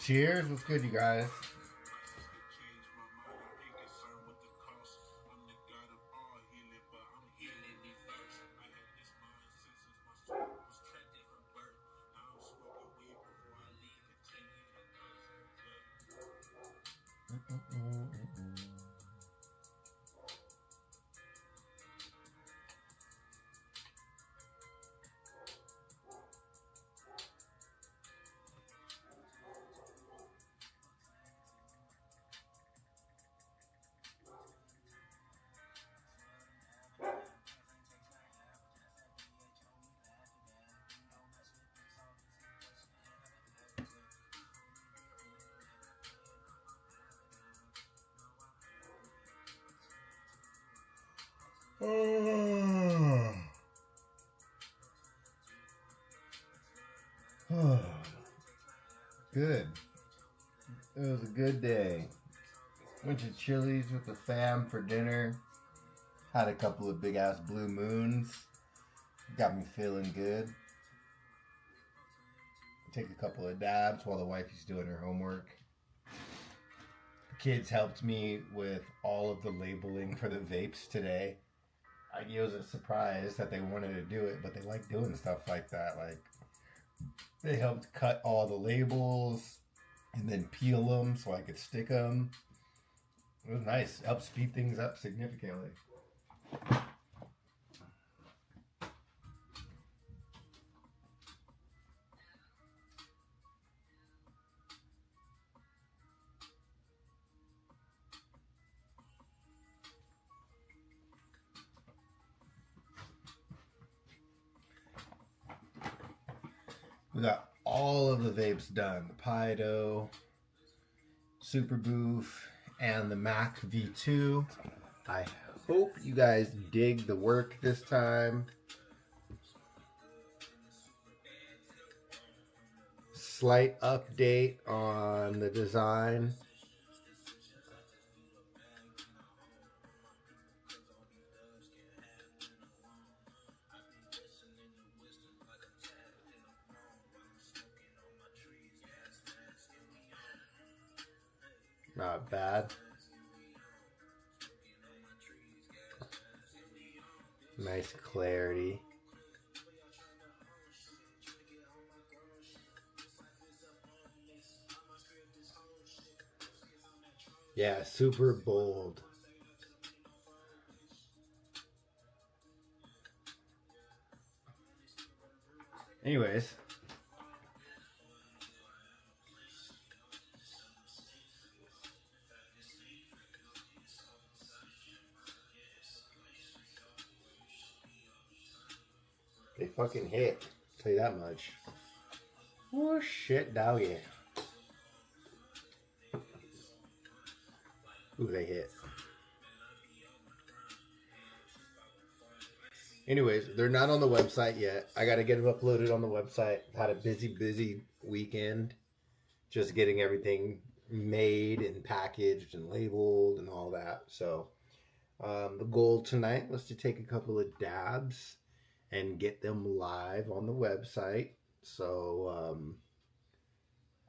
Cheers. What's good, you guys? Good. It was a good day. Went to Chili's with the fam for dinner. Had a couple of big ass blue moons. Got me feeling good. Take a couple of dabs while the wifey's doing her homework. The kids helped me with all of the labeling for the vapes today. It was a surprise that they wanted to do it, but they like doing stuff like that. Like, they helped cut all the labels and then peel them so I could stick them. It was nice. It helped speed things up significantly. We got all of the vapes done. The Pido, Super Boof, and the Mac V2. I hope you guys dig the work this time. Slight update on the design. Not bad. Nice clarity. Yeah, super bold. Anyways. They fucking hit. I'll tell you that much. Oh shit, doggy. Ooh, they hit. Anyways, they're not on the website yet. I gotta get them uploaded on the website. Had a busy weekend. Just getting everything made and packaged and labeled and all that. So the goal tonight was to take a couple of dabs and get them live on the website. So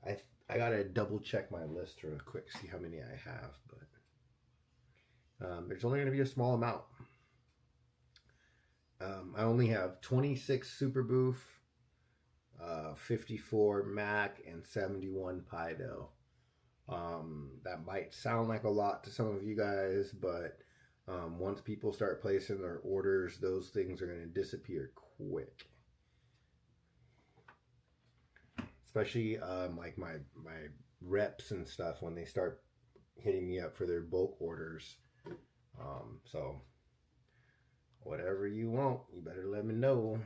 I gotta double check my list real quick, see how many I have, but there's only gonna be a small amount. I only have 26 Super Boof, 54 Mac, and 71 Pido. That might sound like a lot to some of you guys, but once people start placing their orders, those things are going to disappear quick. Especially like my reps and stuff when they start hitting me up for their bulk orders. So whatever you want, you better let me know.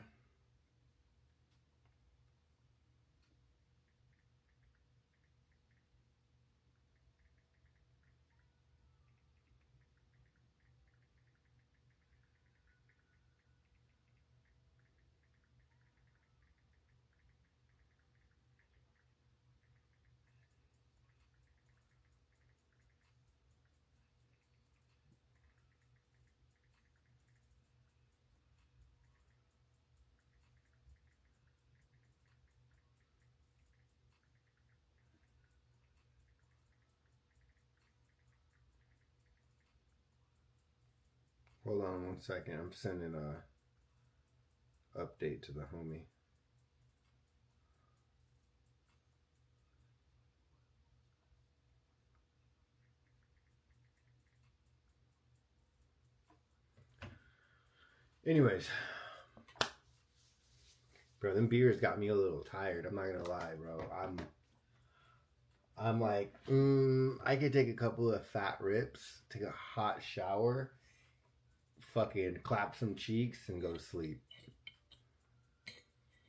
Hold on 1 second. I'm sending a update to the homie. Anyways, bro, them beers got me a little tired. I'm not gonna lie, bro. I'm like, I could take a couple of fat rips, take a hot shower, fucking clap some cheeks, and go to sleep.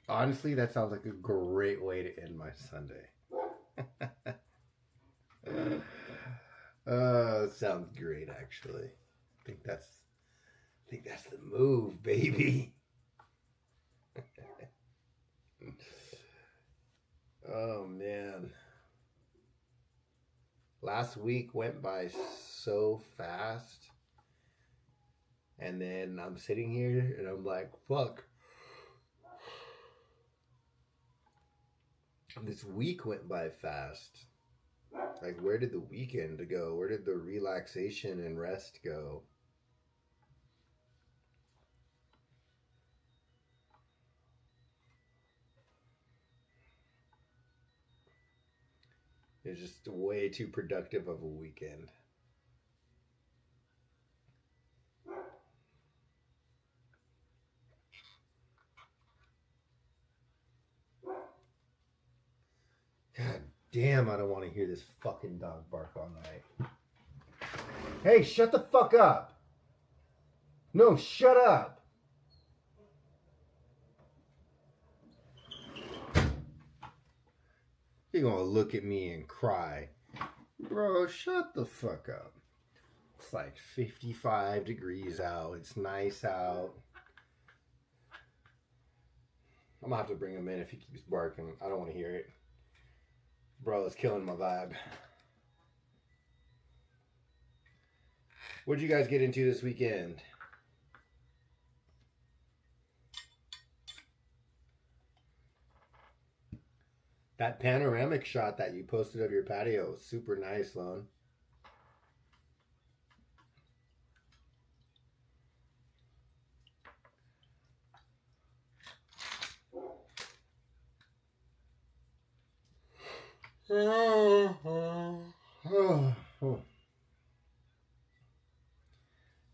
Honestly, that sounds like a great way to end my Sunday. Sounds great, actually. I think that's the move, baby. Oh man. Last week went by so fast. And then I'm sitting here and I'm like, fuck. This week went by fast. Like, where did the weekend go? Where did the relaxation and rest go? It's just way too productive of a weekend. God damn, I don't want to hear this fucking dog bark all night. Hey, shut the fuck up. No, shut up. You're gonna look at me and cry. Bro, shut the fuck up. It's like 55 degrees out. It's nice out. I'm gonna have to bring him in if he keeps barking. I don't want to hear it. Bro, it's killing my vibe. What'd you guys get into this weekend? That panoramic shot that you posted of your patio was super nice, Lone.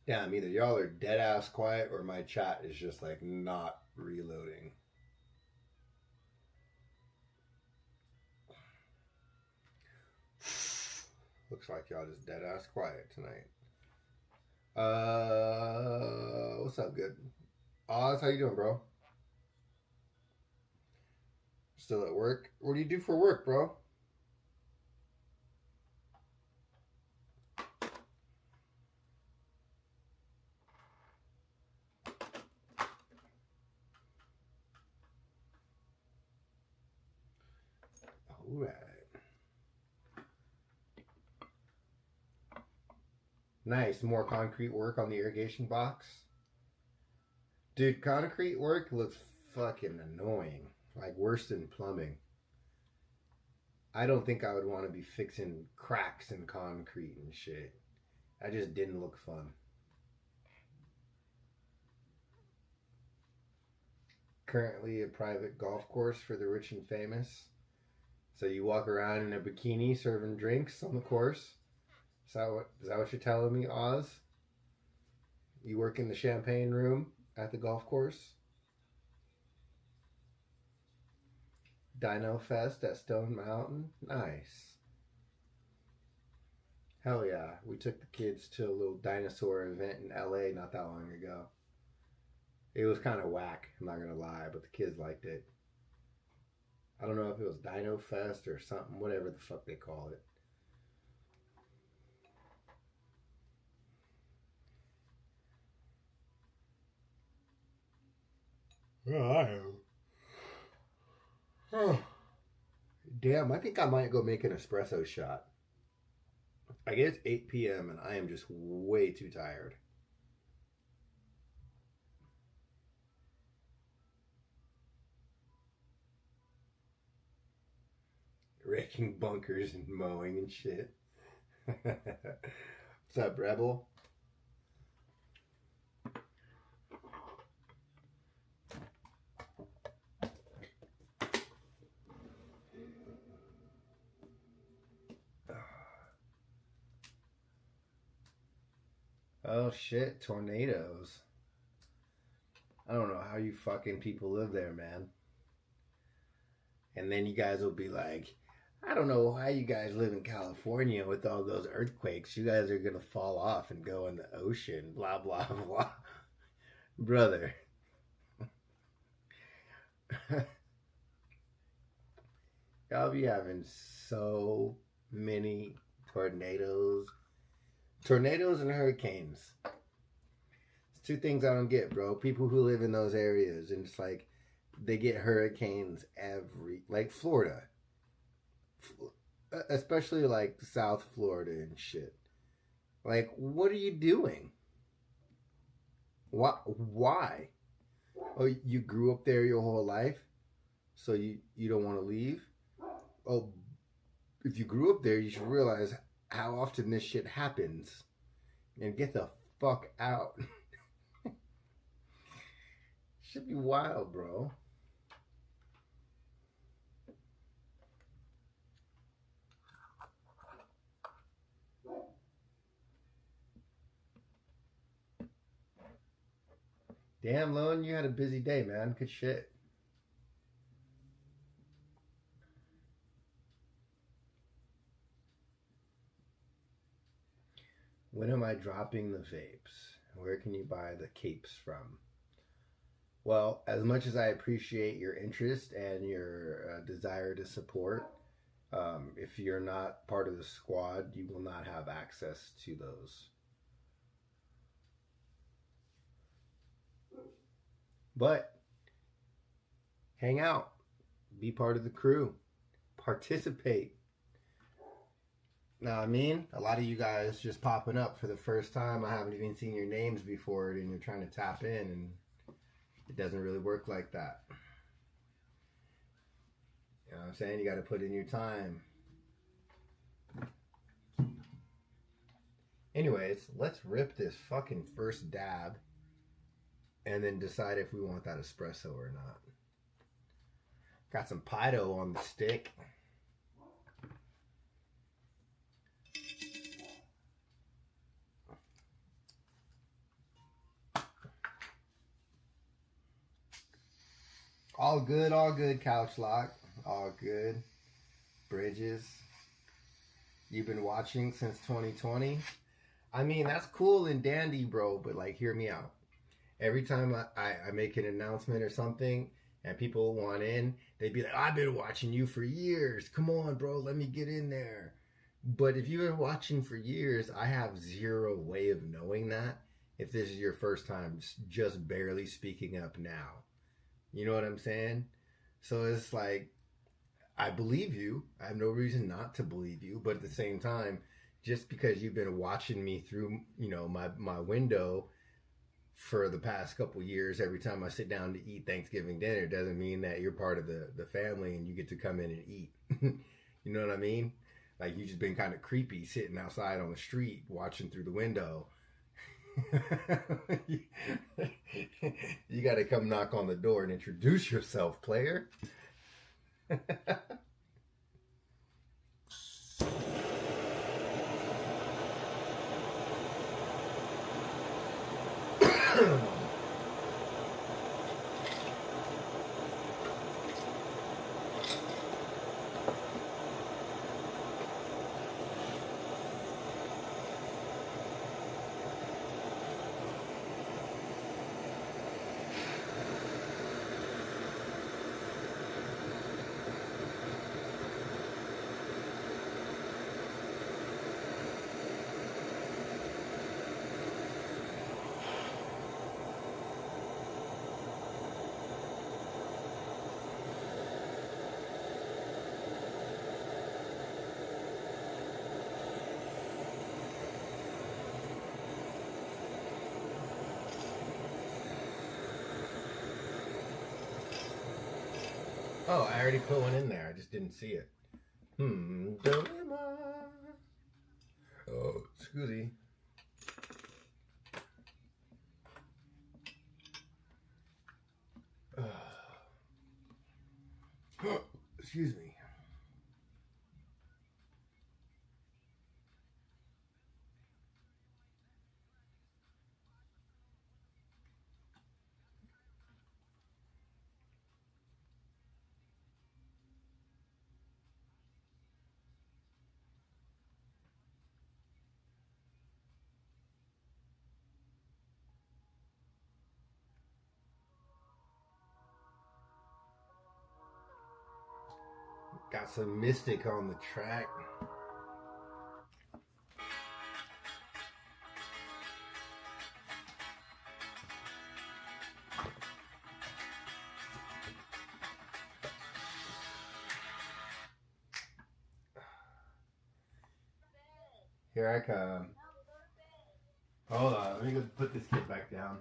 Damn, either y'all are dead ass quiet or my chat is just like not reloading. Looks like y'all just dead ass quiet tonight. What's up, good? Oz, how you doing, bro? Still at work? What do you do for work, bro? Alright. Nice. More concrete work on the irrigation box. Dude, concrete work looks fucking annoying. Like worse than plumbing. I don't think I would want to be fixing cracks in concrete and shit. That just didn't look fun. currently a private golf course for the rich and famous. So you walk around in a bikini serving drinks on the course. Is that what you're telling me, Oz? You work in the champagne room at the golf course? Dino Fest at Stone Mountain? Nice. Hell yeah. We took the kids to a little dinosaur event in LA not that long ago. It was kind of whack, I'm not going to lie, but the kids liked it. I don't know if it was Dino Fest or something, whatever the fuck they call it. Yeah, I am. Oh. Damn, I think I might go make an espresso shot. I guess it's 8 p.m. and I am just way too tired. Raking bunkers and mowing and shit. What's up, Rebel? Oh shit, tornadoes. I don't know how you fucking people live there, man. And then you guys will be like, I don't know how you guys live in California with all those earthquakes. You guys are gonna fall off and go in the ocean, blah, blah, blah. Brother. Y'all be having so many tornadoes. Tornadoes and hurricanes. It's two things I don't get, bro. People who live in those areas, and it's like, they get hurricanes like Florida. Especially like South Florida and shit. Like, what are you doing? Why? Oh, you grew up there your whole life? So you don't want to leave? Oh, if you grew up there, you should realize how often this shit happens. And get the fuck out. Should be wild, bro. Damn, Lone, you had a busy day, man. Good shit. When am I dropping the vapes? Where can you buy the capes from? Well, as much as I appreciate your interest and your desire to support, if you're not part of the squad, you will not have access to those. But hang out, be part of the crew, participate. Now, I mean, a lot of you guys just popping up for the first time. I haven't even seen your names before, and you're trying to tap in, and it doesn't really work like that. You know what I'm saying? You got to put in your time. Anyways, let's rip this fucking first dab and then decide if we want that espresso or not. Got some Pido on the stick. All good, Couch Lock. All good. Bridges. You've been watching since 2020? I mean, that's cool and dandy, bro, but like, hear me out. Every time I make an announcement or something and people want in, they'd be like, I've been watching you for years. Come on, bro, let me get in there. But if you've been watching for years, I have zero way of knowing that if this is your first time just barely speaking up now. You know what I'm saying? So it's like, I believe you. I have no reason not to believe you. But at the same time, just because you've been watching me through, my window for the past couple years, every time I sit down to eat Thanksgiving dinner, doesn't mean that you're part of the family and you get to come in and eat. You know what I mean? Like, you just been kind of creepy sitting outside on the street watching through the window. You got to come knock on the door and introduce yourself, player. Oh, I already put one in there. I just didn't see it. Dilemma. Oh, excuse me. Excuse me. Got some Mystic on the track. Here I come. Hold on, let me go put this kid back down.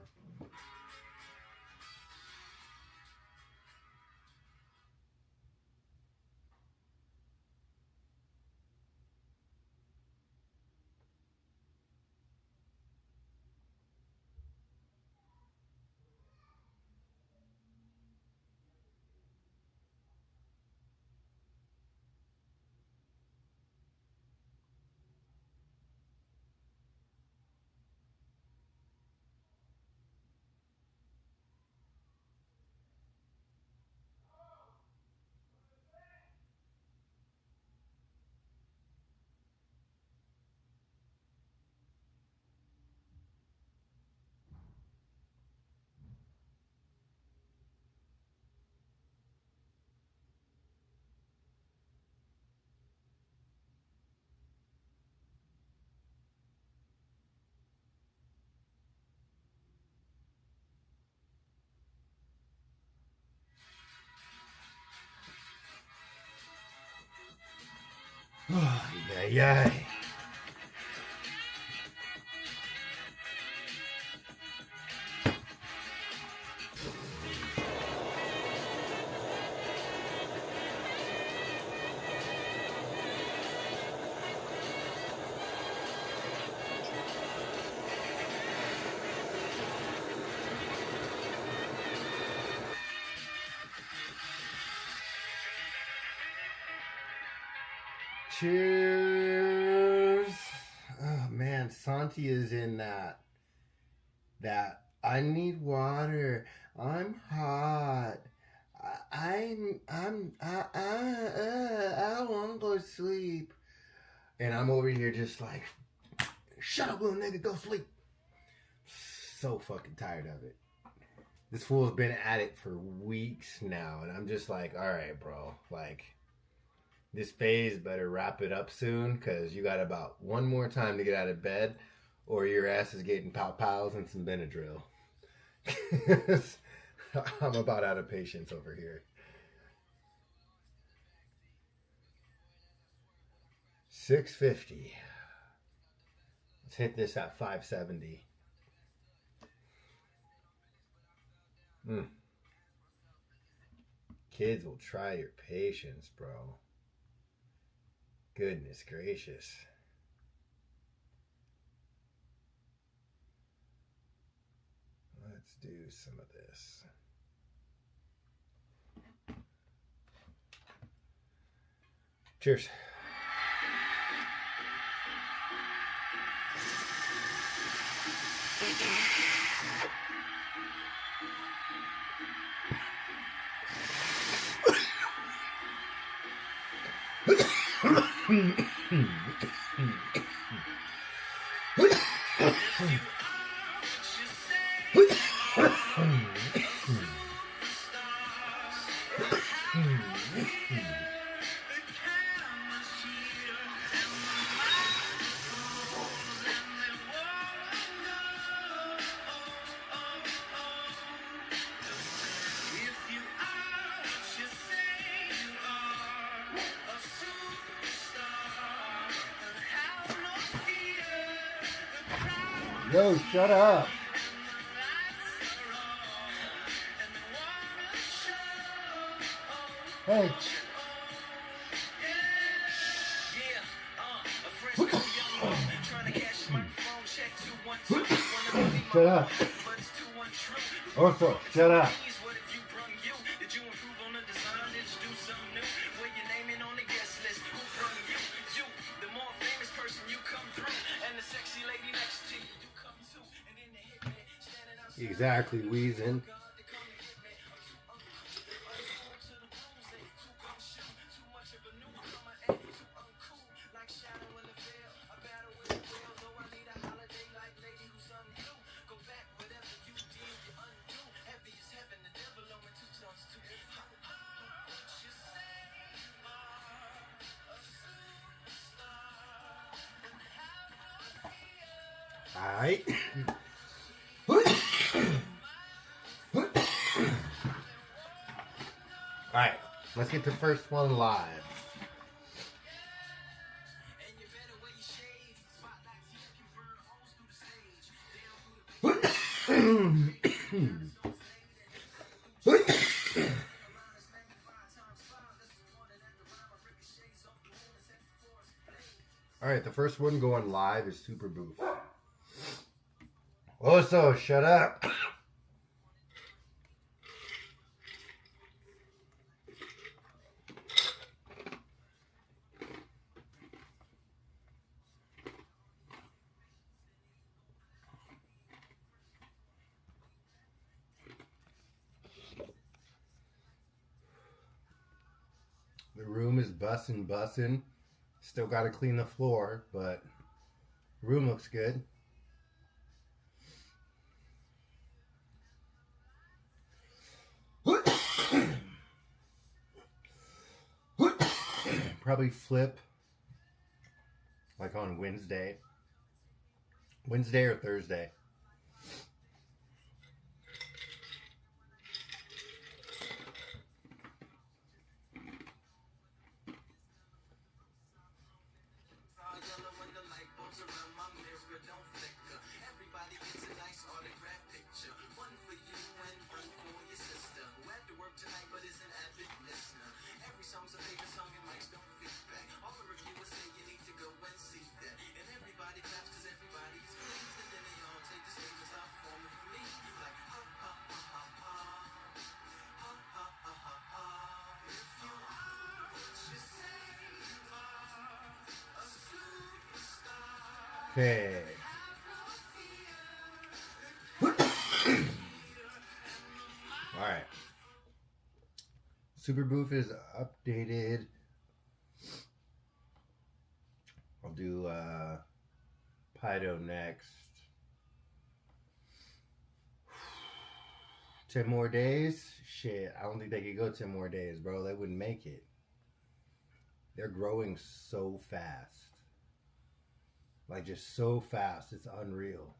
Oh, yeah. Cheers. Oh man, Santi is in that I need water. I'm hot. I want to go to sleep. And I'm over here just like, shut up, little nigga, go sleep. So fucking tired of it. This fool's been at it for weeks now, and I'm just like, all right, bro, like, this phase better wrap it up soon, because you got about one more time to get out of bed, or your ass is getting pow-pows and some Benadryl. I'm about out of patience over here. 650. Let's hit this at 570. Mm. Kids will try your patience, bro. Goodness gracious. do some of this. Cheers. Yo, shut up. Hey. Shut up. Also, shut up. Exactly, wheezing. All right. All right, let's get the first one live. All right, the first one going live is Super Boof. Also, shut up. The room is bussin'. Still got to clean the floor, but the room looks good. Probably flip like on Wednesday or Thursday. Okay. Alright. Super Boof is updated. I'll do Pido next. 10 more days? Shit, I don't think they could go 10 more days, bro. They wouldn't make it. They're growing so fast. Like, just so fast. It's unreal.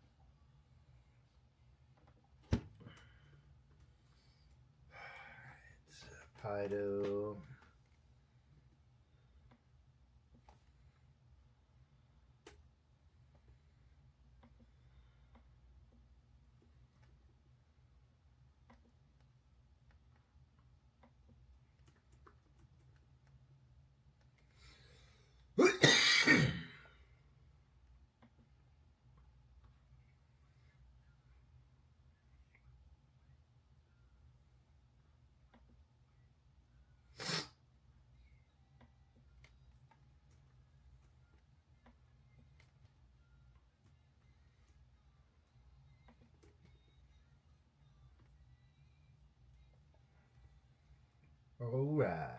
Alright, Pido. Alright.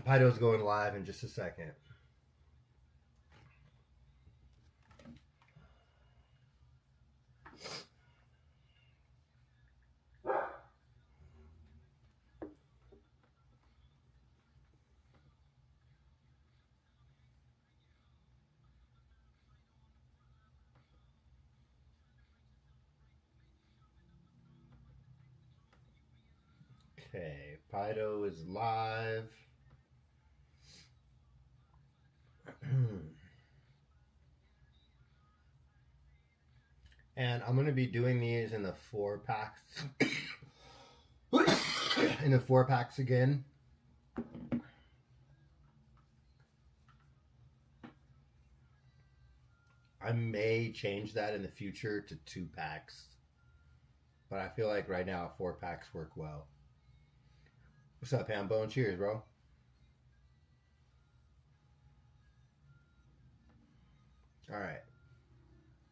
Pido's going live in just a second. Okay, Pido is live. And I'm going to be doing these in the 4-packs. In the 4-packs again. I may change that in the future to 2-packs. But I feel like right now 4-packs work well. What's up, Hambone? Cheers, bro. Alright.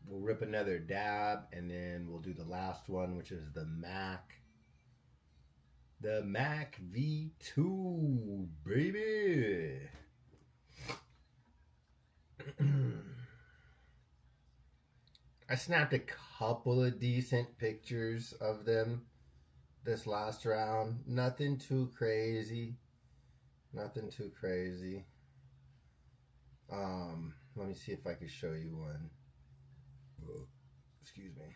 We'll rip another dab, and then we'll do the last one, which is the Mac. The Mac V2, baby. I snapped a couple of decent pictures of them this last round. Nothing too crazy. Nothing too crazy. Let me see if I can show you one. Oh, excuse me.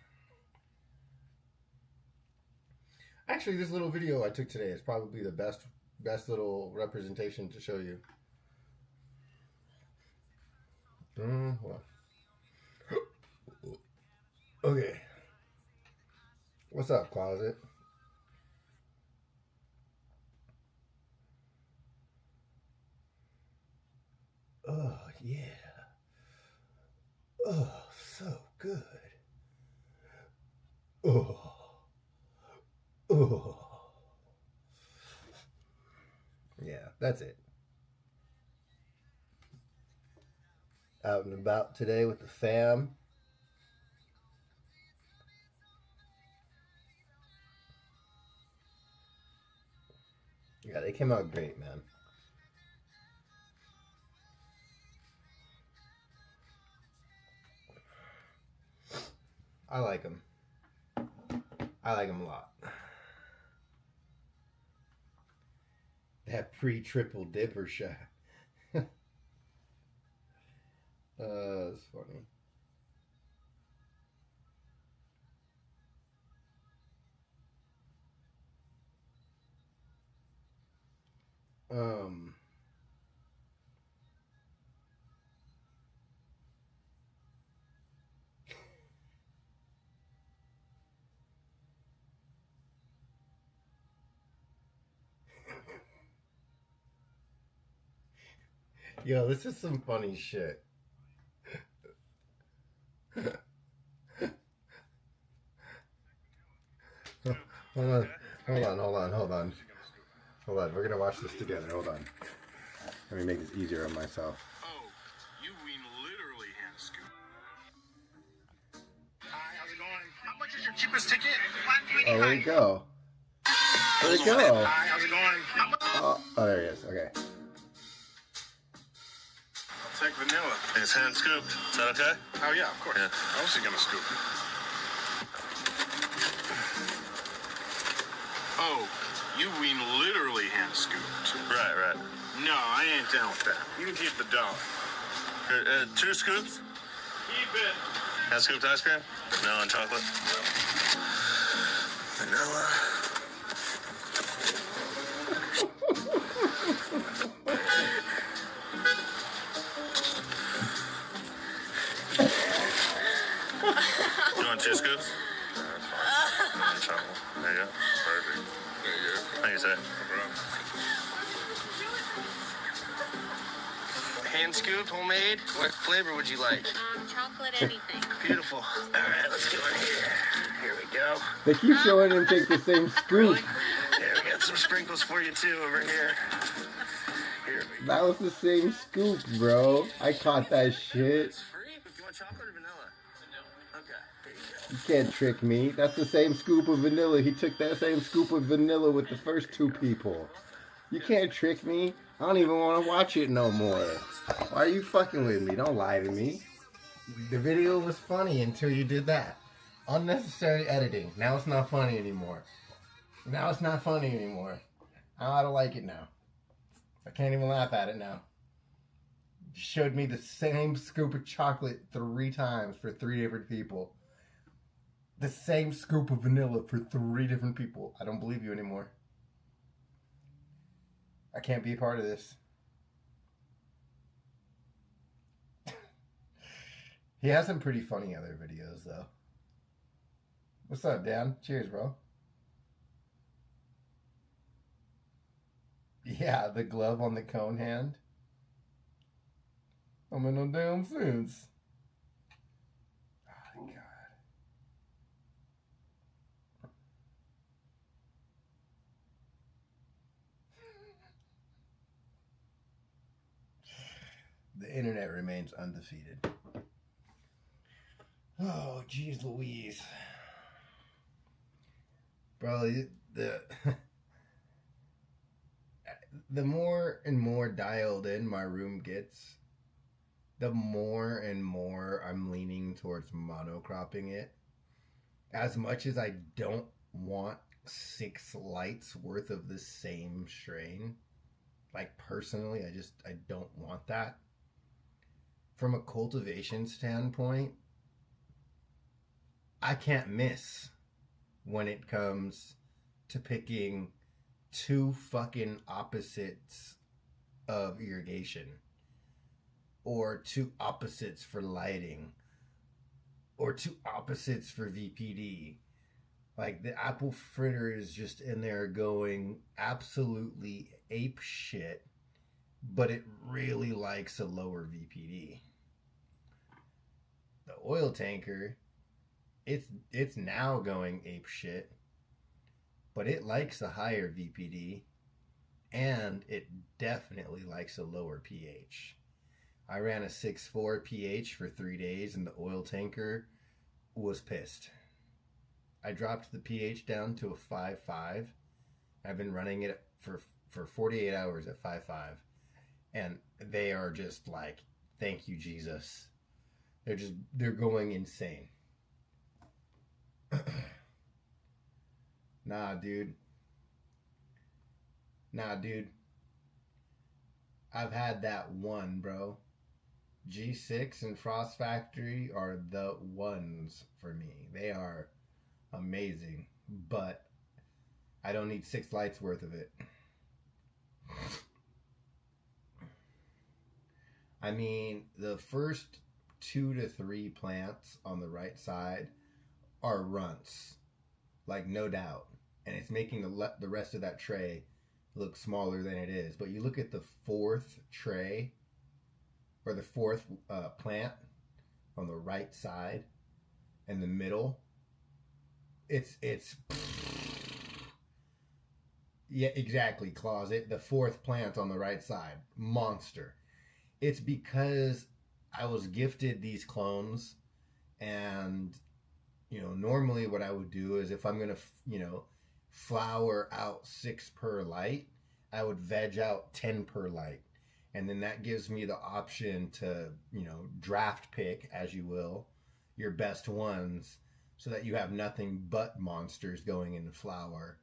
Actually, this little video I took today is probably the best little representation to show you. Well. Okay. What's up, closet? Oh, yeah. Oh, so good. Oh. Oh. Yeah, that's it. Out and about today with the fam. Yeah, they came out great, man. I like them. I like them a lot. That pre-triple dipper shot. That's funny. Yo, this is some funny shit. Hold on. We're gonna watch this together. Hold on. Let me make this easier on myself. Oh, you mean literally hand scoop. Hi, how's it going? How much is your cheapest ticket? Oh, where'd it go? Where'd it go? Hi, how's it going? Oh, there he is. Okay. I'll take vanilla. It's hand scooped. Is that okay? Oh, yeah, of course. Yeah. How else are you going to scoop? Oh, you mean literally hand scooped. Right. No, I ain't down with that. You can keep the dollar. 2 scoops? Keep it. Hand scooped ice cream? Vanilla and chocolate? Vanilla. You want 2 scoops? No, that's fine. Vanilla and chocolate. There you go. Perfect. There you go. Thank you, sir. No problem. Hand scooped, homemade. What flavor would you like? Chocolate anything. Beautiful. All right, let's go in here. Here we go. They keep showing him take the same scoop. There, we got some sprinkles for you too over here. Here we go. That was the same scoop, bro. I caught that shit. It's free. You want chocolate or vanilla? Vanilla. Okay, here you go. You can't trick me. That's the same scoop of vanilla. He took that same scoop of vanilla with the first two people. You can't trick me. I don't even want to watch it no more. Why are you fucking with me? Don't lie to me. The video was funny until you did that. Unnecessary editing. Now it's not funny anymore. Now it's not funny anymore. I don't like it now. I can't even laugh at it now. You showed me the same scoop of chocolate 3 times for 3 different people. The same scoop of vanilla for 3 different people. I don't believe you anymore. I can't be a part of this. He has some pretty funny other videos, though. What's up, Dan? Cheers, bro. Yeah, the glove on the cone hand. I'm in no damn sense. Oh, God. The internet remains undefeated. Oh, geez Louise. Bro, the more and more dialed in my room gets, the more and more I'm leaning towards monocropping it. As much as I don't want 6 lights worth of the same strain, like personally, I don't want that. From a cultivation standpoint, I can't miss when it comes to picking 2 fucking opposites of irrigation, or 2 opposites for lighting, or 2 opposites for VPD. Like, the apple fritter is just in there going absolutely ape shit, but it really likes a lower VPD. The oil tanker, it's now going ape shit, but it likes a higher VPD, and it definitely likes a lower pH. I ran a 6.4 pH for 3 days, and the oil tanker was pissed. I dropped the pH down to a 5.5. I've been running it for 48 hours at 5.5, and they are just like, thank you, Jesus. They're going insane. Nah, dude. I've had that one, bro. G6 and Frost Factory are the ones for me. They are amazing, but I don't need 6 lights worth of it. I mean, the first 2 to 3 plants on the right side are runts, like, no doubt, and it's making the rest of that tray look smaller than it is. But you look at the 4th tray, or the 4th plant on the right side and the middle, it's yeah, exactly, closet. The 4th plant on the right side, monster. It's because I was gifted these clones, and normally what I would do is, if I'm going to, flower out 6 per light, I would veg out 10 per light. And then that gives me the option to, draft pick, as you will, your best ones, so that you have nothing but monsters going into flower.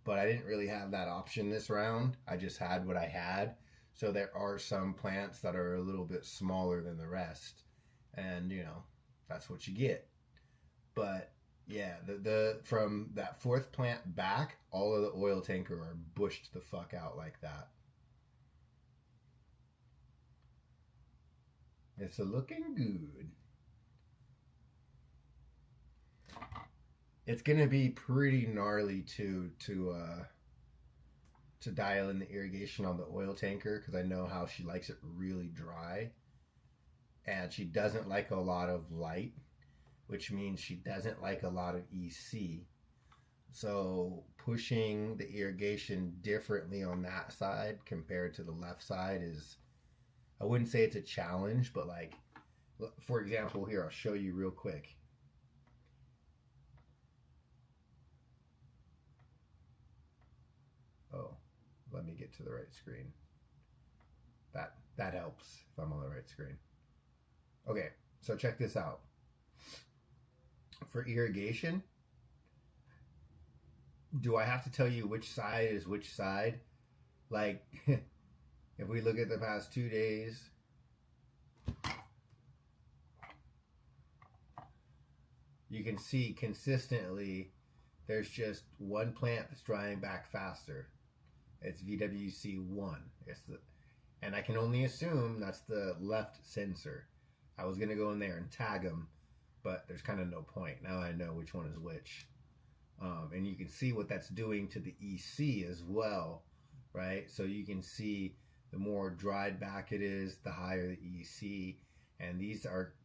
But I didn't really have that option this round. I just had what I had. So there are some plants that are a little bit smaller than the rest. And, that's what you get. But yeah, the from that 4th plant back, all of the oil tanker are bushed the fuck out like that. It's a looking good. It's gonna be pretty gnarly too to dial in the irrigation on the oil tanker, because I know how she likes it really dry, and she doesn't like a lot of light, which means she doesn't like a lot of EC. So pushing the irrigation differently on that side compared to the left side is, I wouldn't say it's a challenge, but like, for example, here, I'll show you real quick. me get to the right screen. That helps if I'm on the right screen. Okay, so check this out. For irrigation, do I have to tell you which side is which side? Like, if we look at the past 2 days, you can see consistently there's just one plant that's drying back faster. It's VWC1. And I can only assume that's the left sensor. I was going to go in there and tag them, but there's kind of no point. Now I know which one is which. And you can see what that's doing to the EC as well, right? So you can see the more dried back it is, the higher the EC. And these are,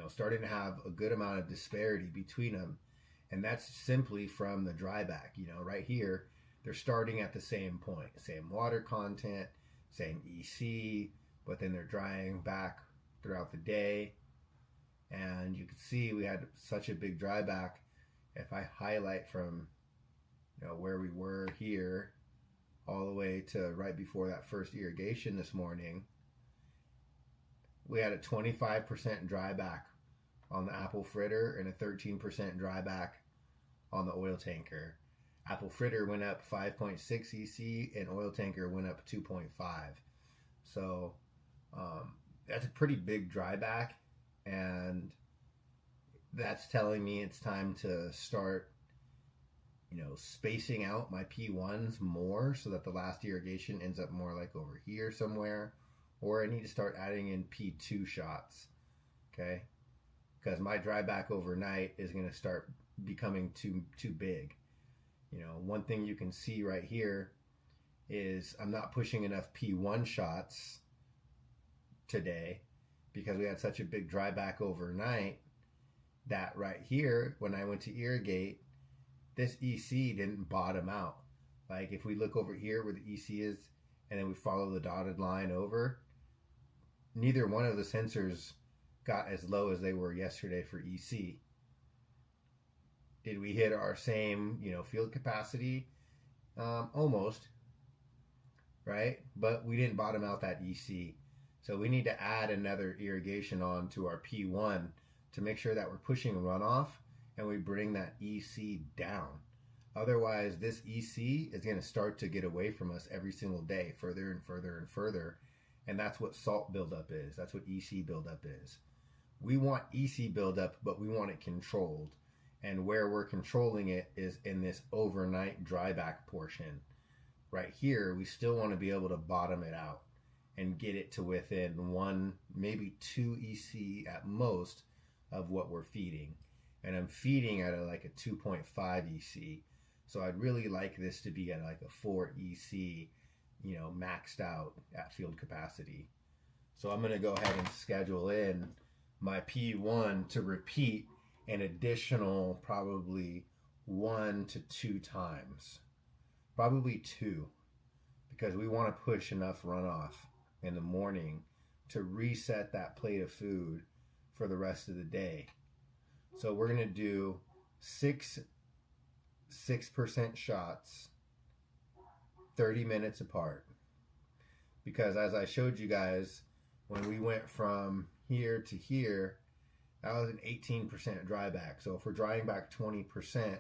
starting to have a good amount of disparity between them. And that's simply from the dry back. Right here, they're starting at the same point, same water content, same EC, but then they're drying back throughout the day. And you can see we had such a big dry back. If I highlight from where we were here all the way to right before that first irrigation this morning, we had a 25% dry back on the apple fritter and a 13% dry back on the oil tanker. Apple fritter went up 5.6 EC and oil tanker went up 2.5. So that's a pretty big dry back, and that's telling me it's time to start spacing out my P1s more so that the last irrigation ends up more like over here somewhere, or I need to start adding in P2 shots, okay? Because my dry back overnight is going to start becoming too big. One thing you can see right here is I'm not pushing enough P1 shots today because we had such a big dry back overnight that right here, when I went to irrigate, this EC didn't bottom out. Like if we look over here where the EC is and then we follow the dotted line over, neither one of the sensors got as low as they were yesterday for EC. Did we hit our same, field capacity? Almost, right? But we didn't bottom out that EC. So we need to add another irrigation on to our P1 to make sure that we're pushing runoff and we bring that EC down. Otherwise, this EC is going to start to get away from us every single day, further and further and further. And that's what salt buildup is. That's what EC buildup is. We want EC buildup, but we want it controlled. And where we're controlling it is in this overnight dry back portion. Right here, we still want to be able to bottom it out and get it to within 1, maybe 2 EC at most of what we're feeding. And I'm feeding at a 2.5 EC. So I'd really like this to be at a 4 EC, maxed out at field capacity. So I'm going to go ahead and schedule in my P1 to repeat an additional probably 1 to 2 times. Probably 2, because we want to push enough runoff in the morning to reset that plate of food for the rest of the day. So we're going to do 6% shots 30 minutes apart. Because as I showed you guys, when we went from here to here, that was an 18% dry back. So if we're drying back 20%,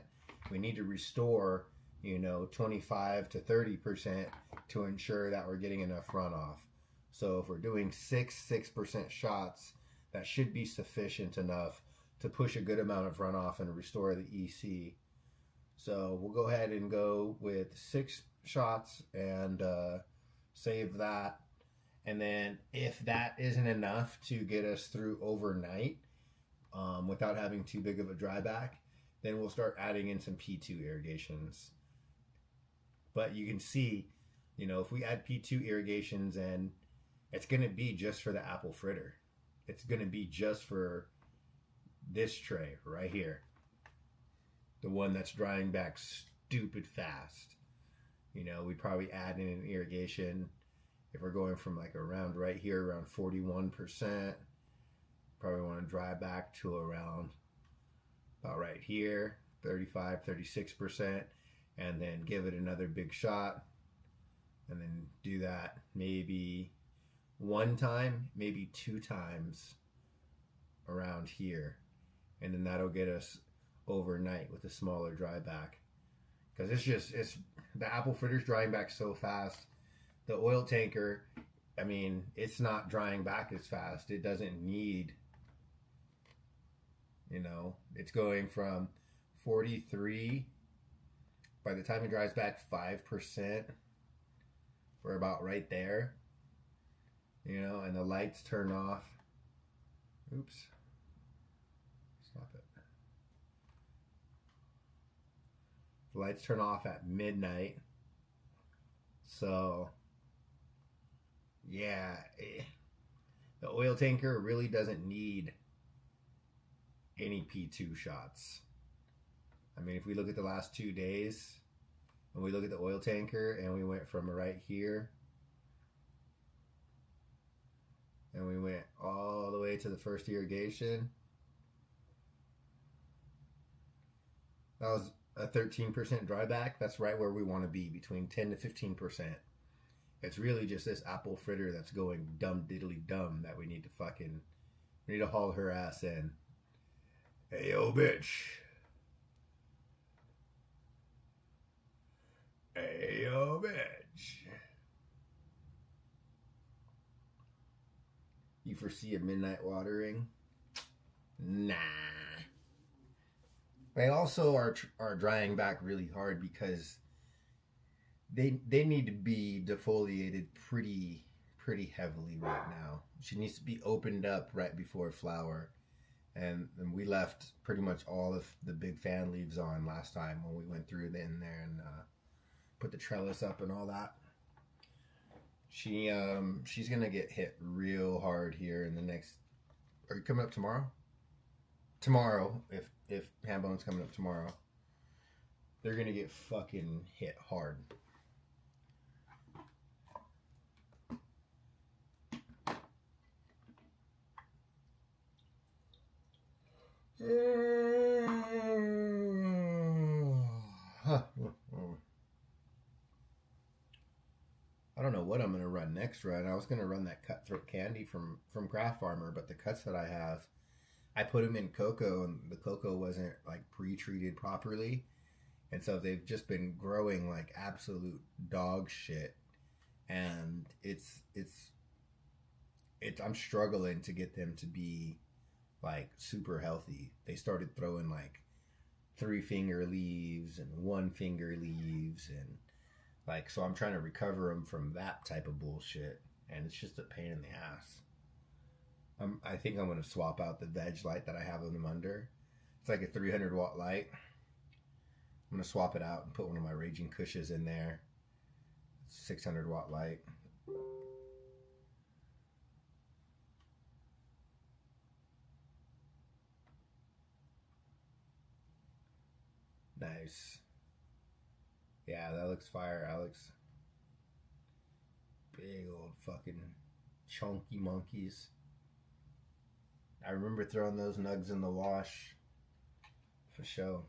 we need to restore, 25 to 30% to ensure that we're getting enough runoff. So if we're doing 6% shots, that should be sufficient enough to push a good amount of runoff and restore the EC. So we'll go ahead and go with 6 shots and save that. And then if that isn't enough to get us through overnight without having too big of a dry back, then we'll start adding in some P2 irrigations. But you can see, if we add P2 irrigations, and it's going to be just for the apple fritter. It's going to be just for this tray right here. The one that's drying back stupid fast. We probably add in an irrigation if we're going from around right here, around 41%. Probably want to dry back to around about right here, 35, 36%, and then give it another big shot and then do that maybe one time, maybe 2 times around here, and then that'll get us overnight with a smaller dry back. Because it's the apple fritter's drying back so fast. The oil tanker, I mean, it's not drying back as fast. It doesn't need, it's going from 43. By the time it dries back 5%, we're about right there. And the lights turn off. Oops. Stop it. The lights turn off at midnight. So, yeah, the oil tanker really doesn't need any P2 shots. I mean, if we look at the last 2 days, and we look at the oil tanker, and we went from right here, and we went all the way to the first irrigation. That was a 13% dry back. That's right where we want to be, between 10 to 15%. It's really just this apple fritter that's going dumb diddly dumb that we need to haul her ass in. Hey, yo, bitch. Hey, yo, bitch. You foresee a midnight watering? Nah. They also are drying back really hard because they need to be defoliated pretty heavily right now. She needs to be opened up right before flower. And we left pretty much all of the big fan leaves on last time when we went through in there and put the trellis up and all that. She's gonna get hit real hard here in the next. Are you coming up tomorrow? Tomorrow, if Hambone's coming up tomorrow, they're gonna get fucking hit hard. I don't know what I'm gonna run next run. I was gonna run that cutthroat candy from Craft Farmer, but the cuts that I have, I put them in cocoa, and the cocoa wasn't like pre-treated properly, and so they've just been growing like absolute dog shit, and it's I'm struggling to get them to be like super healthy. They started throwing like 3-finger leaves and 1-finger leaves, and like, so I'm trying to recover them from that type of bullshit, and it's just a pain in the ass. I think I'm going to swap out the veg light that I have them under. It's like a 300 watt light. I'm going to swap it out and put one of my Raging Kushes in there. 600 watt light. Nice. Yeah, that looks fire, Alex. Big old fucking chunky monkeys. I remember throwing those nugs in the wash. For sure.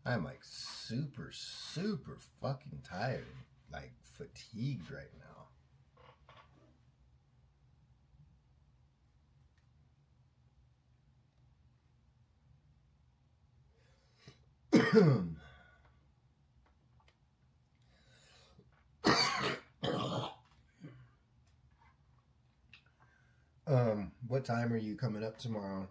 I'm like super fucking tired, like fatigued right now. What time are you coming up tomorrow?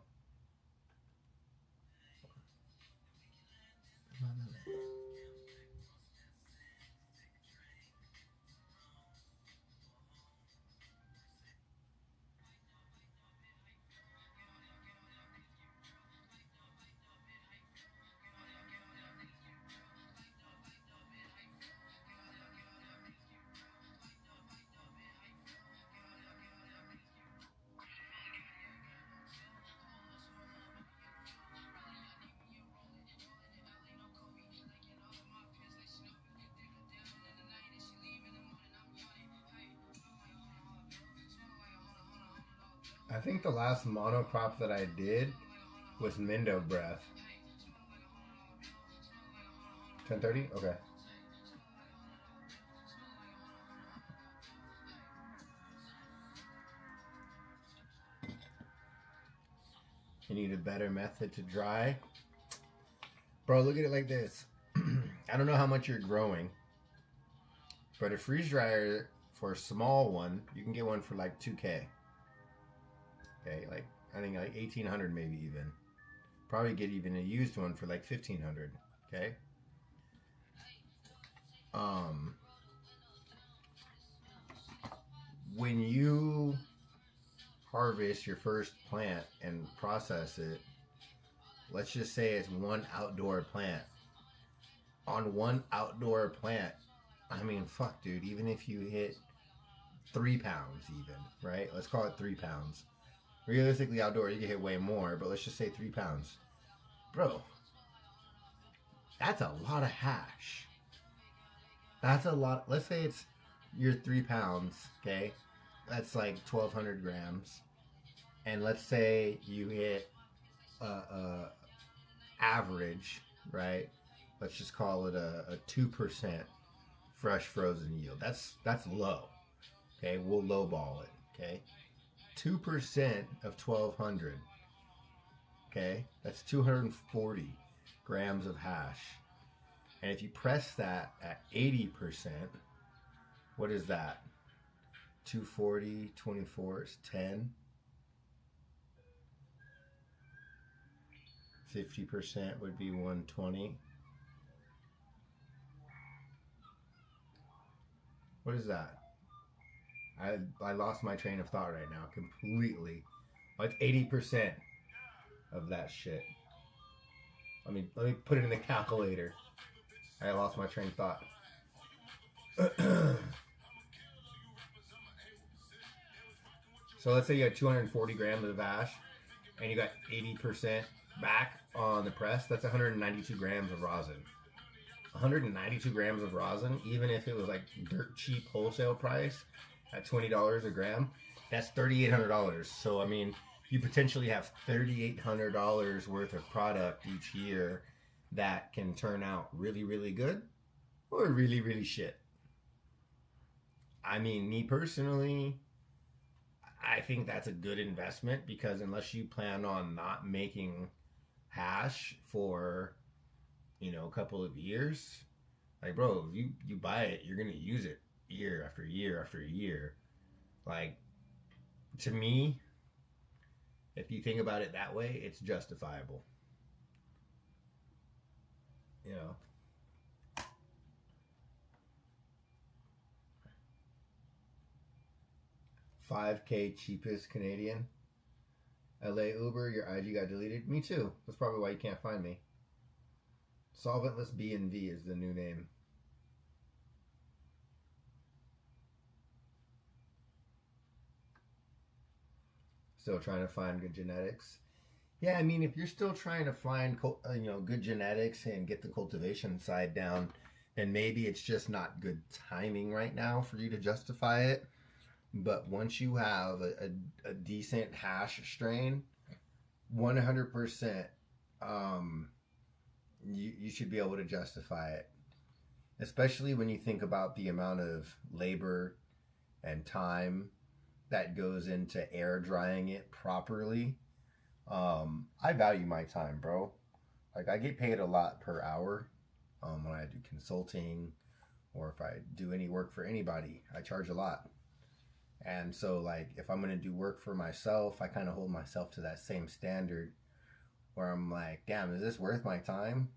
I think the last monocrop that I did was Mindo Breath. 10:30? Okay. You need a better method to dry? Bro, look at it like this. I don't know how much you're growing, but a freeze dryer for a small one, you can get one for like 2K. Okay, like I think like 1,800 maybe even. Probably get even a used one for like 1,500. Okay. When you harvest your first plant and process it, let's just say it's one outdoor plant. On one outdoor plant, I mean, fuck, dude, even if you hit 3 pounds even, right? Let's call it 3 pounds. Realistically, outdoor, you can hit way more, but let's just say 3 pounds. Bro, that's a lot of hash. That's a lot. Let's say it's your 3 pounds, okay? That's like 1,200 grams. And let's say you hit average, right? Let's just call it a 2% fresh frozen yield. That's low. Okay, we'll lowball it. Okay, 2% of 1,200. Okay, that's 240 grams of hash. And if you press that at 80%, what is that? 240, 24 is 10. 50% would be 120. What is that? I lost my train of thought right now completely. What's 80% of that shit? Let me put it in the calculator. I lost my train of thought. So let's say you had 240 grams of ash and you got 80% back on the press. That's 192 grams of rosin. 192 grams of rosin, even if it was like dirt cheap wholesale price at $20 a gram, that's $3,800. So I mean, you potentially have $3,800 worth of product each year that can turn out really, really good or really, really shit. I mean, me personally, I think that's a good investment because unless you plan on not making hash for, a couple of years, like, bro, if you buy it, you're gonna use it year after year after year. Like, to me, if you think about it that way, it's justifiable. 5K cheapest Canadian. LA Uber, your IG got deleted. Me too. That's probably why you can't find me. Solventless B&V is the new name. Still trying to find good genetics. Yeah, I mean, if you're still trying to find good genetics and get the cultivation side down, then maybe it's just not good timing right now for you to justify it. But once you have a decent hash strain, 100%, you should be able to justify it. Especially when you think about the amount of labor and time that goes into air drying it properly. I value my time, bro. Like, I get paid a lot per hour when I do consulting or if I do any work for anybody. I charge a lot. And so, like, if I'm going to do work for myself, I kind of hold myself to that same standard where I'm like, damn, is this worth my time?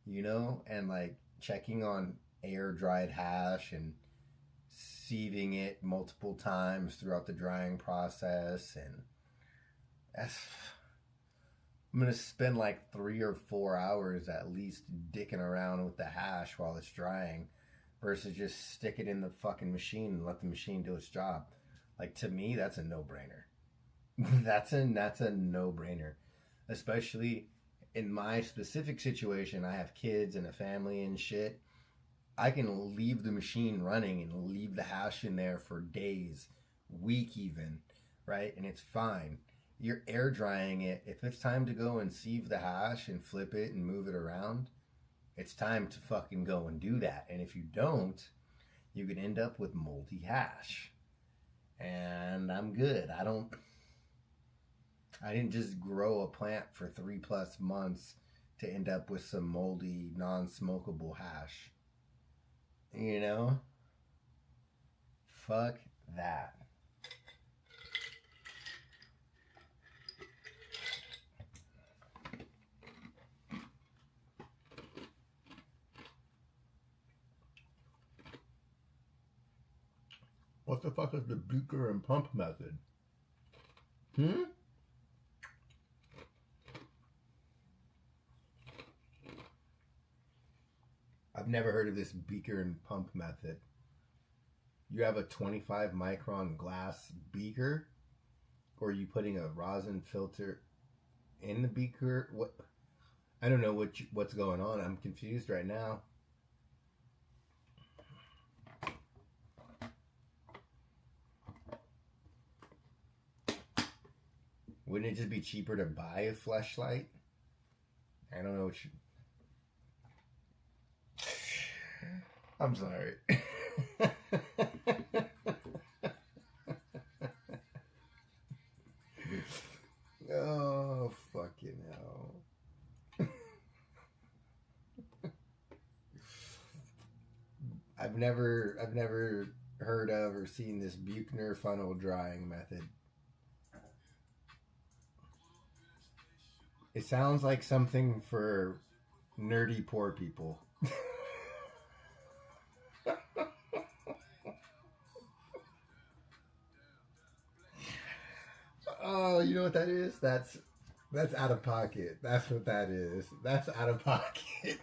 And like checking on air dried hash and sieving it multiple times throughout the drying process. And I'm going to spend like 3 or 4 hours at least dicking around with the hash while it's drying versus just stick it in the fucking machine and let the machine do its job. Like, to me, that's a no-brainer. That's a no-brainer. Especially in my specific situation, I have kids and a family and shit. I can leave the machine running and leave the hash in there for days, week even, right? And it's fine. You're air drying it. If it's time to go and sieve the hash and flip it and move it around, it's time to fucking go and do that. And if you don't, you could end up with moldy hash. And I'm good. I didn't just grow a plant for 3+ months to end up with some moldy, non-smokable hash. You know? Fuck that. What the fuck is the beaker and pump method? I've never heard of this beaker and pump method. You have a 25 micron glass beaker, or are you putting a rosin filter in the beaker? What? I don't know what's going on. I'm confused right now. Wouldn't it just be cheaper to buy a fleshlight? I don't know what you... I'm sorry. Oh, fucking hell. I've never heard of or seen this Buchner funnel drying method. It sounds like something for nerdy poor people. Oh, you know what that is? That's out of pocket. That's what that is. That's out of pocket.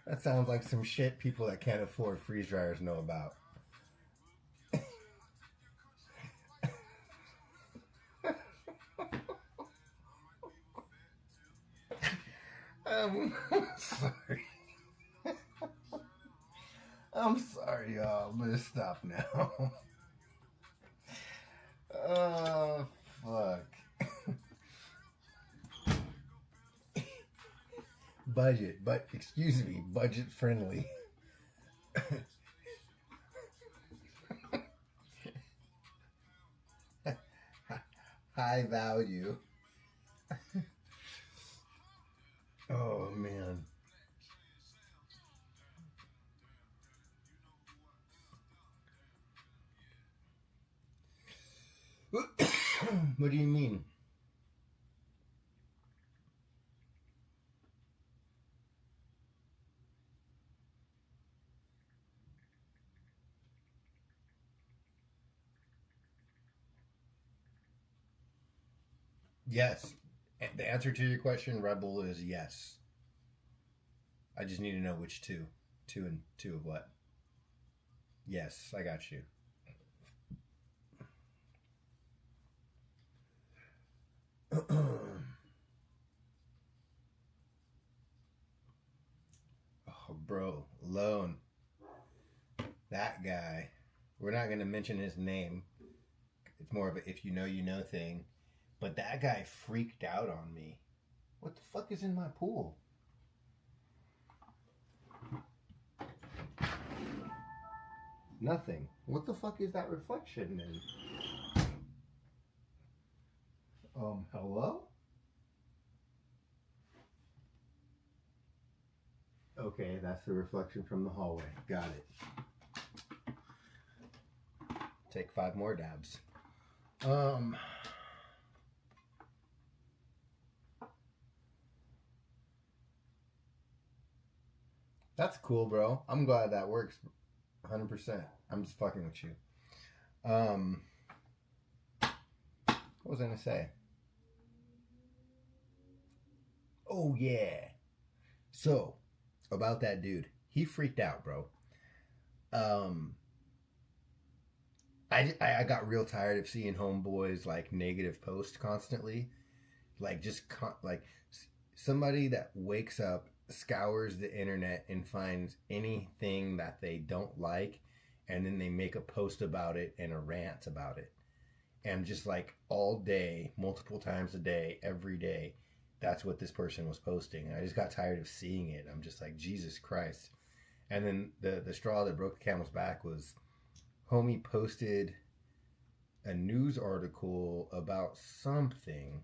That sounds like some shit people that can't afford freeze dryers know about. I'm sorry. I'm sorry, y'all. I'm gonna stop now. Oh, fuck. Budget friendly. High value. Oh, man. What do you mean? Yes. The answer to your question, Rebel, is yes. I just need to know which two. Two of what? Yes, I got you. Oh, bro, Lone. That guy. We're not going to mention his name. It's more of a if you know thing. But that guy freaked out on me. What the fuck is in my pool? Nothing. What the fuck is that reflection in? Hello? Okay, that's the reflection from the hallway. Got it. Take 5 more dabs. That's cool, bro. I'm glad that works 100%. I'm just fucking with you. What was I gonna say? Oh, yeah. So, about that dude. He freaked out, bro. I got real tired of seeing homeboys like negative post constantly. Like like somebody that wakes up, scours the internet and finds anything that they don't like and then they make a post about it and a rant about it. And just like all day, multiple times a day, every day, that's what this person was posting. And I just got tired of seeing it. I'm just like, Jesus Christ. And then the straw that broke the camel's back was homie posted a news article about something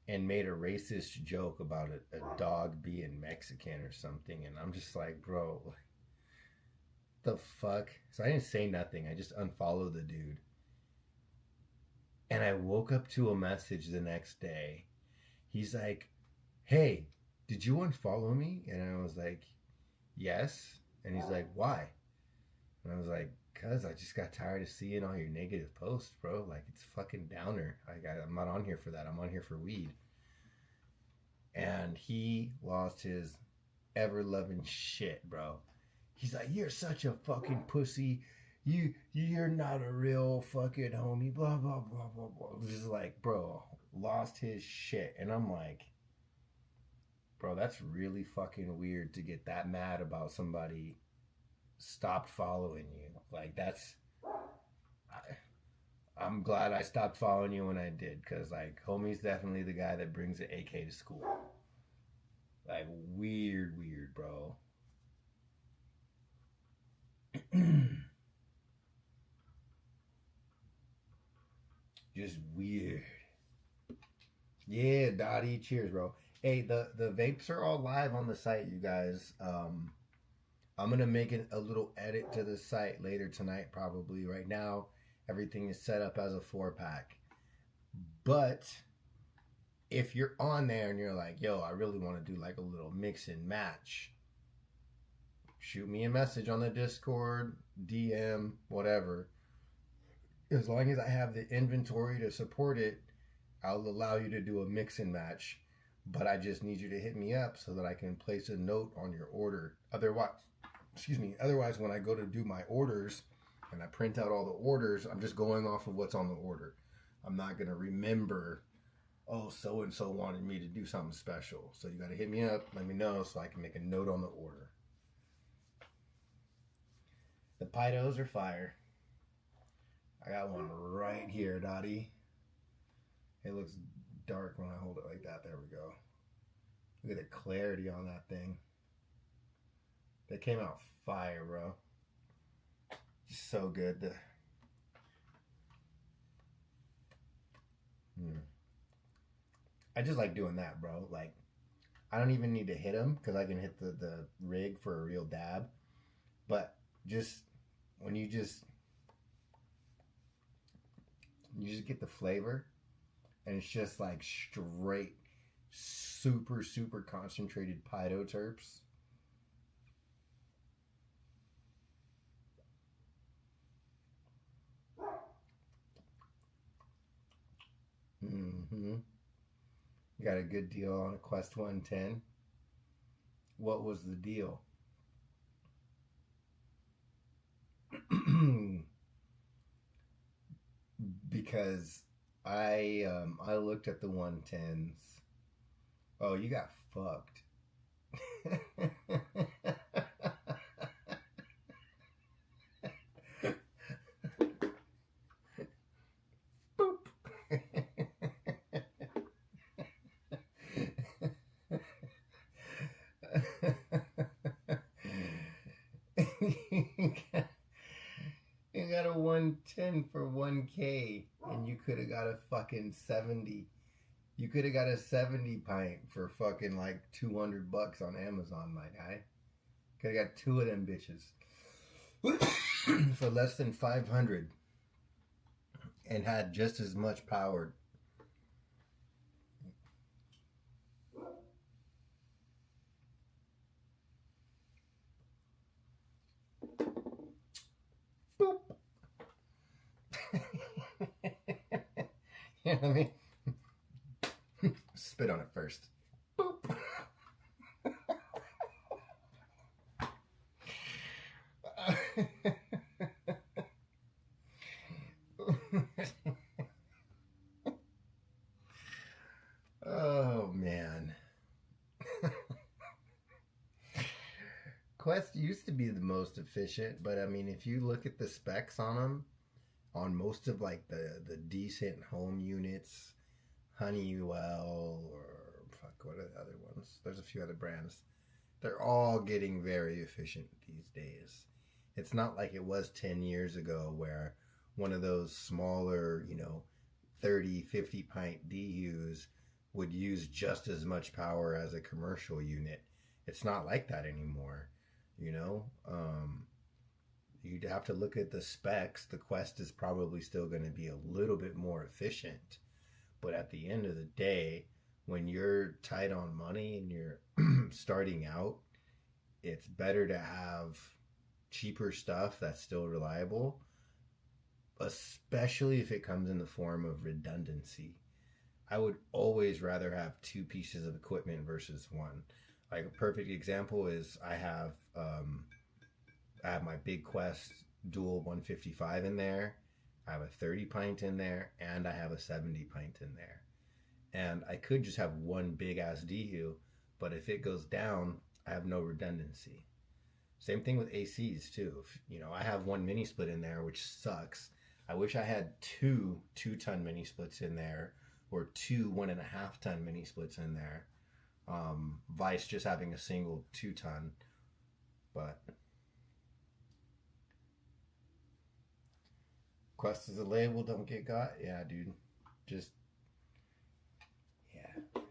and made a racist joke about a dog being Mexican or something. And I'm just like, bro, the fuck? So I didn't say nothing. I just unfollowed the dude. And I woke up to a message the next day. He's like, hey, did you unfollow me? And I was like, yes. And he's like, why? And I was like, cause I just got tired of seeing all your negative posts, bro. Like, it's fucking downer. I'm not on here for that. I'm on here for weed. And he lost his ever-loving shit, bro. He's like, you're such a fucking pussy. You're not a real fucking homie. Blah, blah, blah, blah, blah. Just like, bro, lost his shit. And I'm like, bro, that's really fucking weird to get that mad about somebody stopped following you. Like, I'm glad I stopped following you when I did, because like, homie's definitely the guy that brings the AK to school. Like, weird, bro. Just weird. Yeah, Dottie, cheers, bro. Hey, the vapes are all live on the site, you guys. I'm gonna make a little edit to the site later tonight, probably. Right now, everything is set up as a 4-pack. But if you're on there and you're like, yo, I really want to do like a little mix and match, shoot me a message on the Discord, DM, whatever. As long as I have the inventory to support it, I'll allow you to do a mix and match. But I just need you to hit me up so that I can place a note on your order. Otherwise, when I go to do my orders and I print out all the orders, I'm just going off of what's on the order. I'm not going to remember, oh, so-and-so wanted me to do something special. So you got to hit me up, let me know so I can make a note on the order. The Pitos are fire. I got one right here, Dottie. It looks dark when I hold it like that. There we go. Look at the clarity on that thing. They came out fire, bro. Just so good. I just like doing that, bro. Like, I don't even need to hit them because I can hit the rig for a real dab. But just when you just get the flavor, and it's just like straight, super concentrated Pito terps. You got a good deal on a Quest 110. What was the deal? Because I looked at the 110s. Oh, you got fucked. Boop. You got a 110 for 1K, and you could have got a fucking 70. You could have got a 70 pint for fucking like $200 on Amazon, my guy. Could have got 2 of them bitches for less than 500 and had just as much power. Boop. You know what I mean? Spit on it first. Boop. Oh, man. Quest used to be the most efficient, but I mean, if you look at the specs on them, on most of like the decent home units, Honeywell or fuck, what are the other ones? There's a few other brands. They're all getting very efficient these days. It's not like it was 10 years ago where one of those smaller, 30, 50 pint DUs would use just as much power as a commercial unit. It's not like that anymore, you know? You'd have to look at the specs. The Quest is probably still going to be a little bit more efficient. But at the end of the day, when you're tight on money and you're starting out, it's better to have cheaper stuff that's still reliable, especially if it comes in the form of redundancy. I would always rather have two pieces of equipment versus one. Like a perfect example is I have my Big Quest dual 155 in there. I have a 30 pint in there, and I have a 70 pint in there. And I could just have one big ass DU, but if it goes down, I have no redundancy. Same thing with ACs too. I have one mini split in there, which sucks. I wish I had two 2-ton mini splits in there, or two 1.5 ton mini splits in there. Vice just having a single 2-ton, but Quest is a label, don't get got. Yeah, dude. Just, yeah.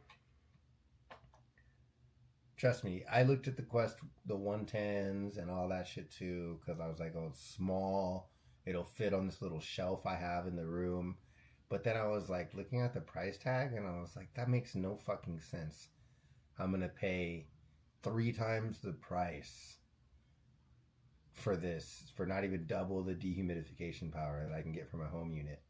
Trust me, I looked at the Quest, the 110s and all that shit too, because I was like, oh, it's small. It'll fit on this little shelf I have in the room. But then I was like looking at the price tag and I was like, that makes no fucking sense. I'm going to pay 3 times the price for this, for not even double the dehumidification power that I can get from a home unit.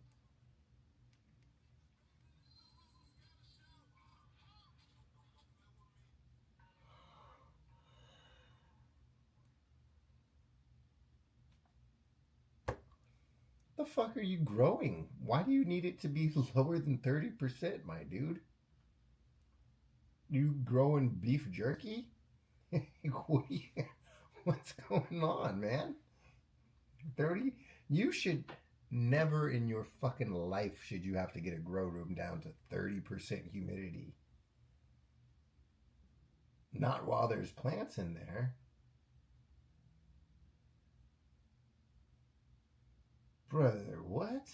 The fuck are you growing? Why do you need it to be lower than 30%, my dude? You growing beef jerky? What's going on, man? 30? You should never in your fucking life should you have to get a grow room down to 30% humidity. Not while there's plants in there. Brother, what?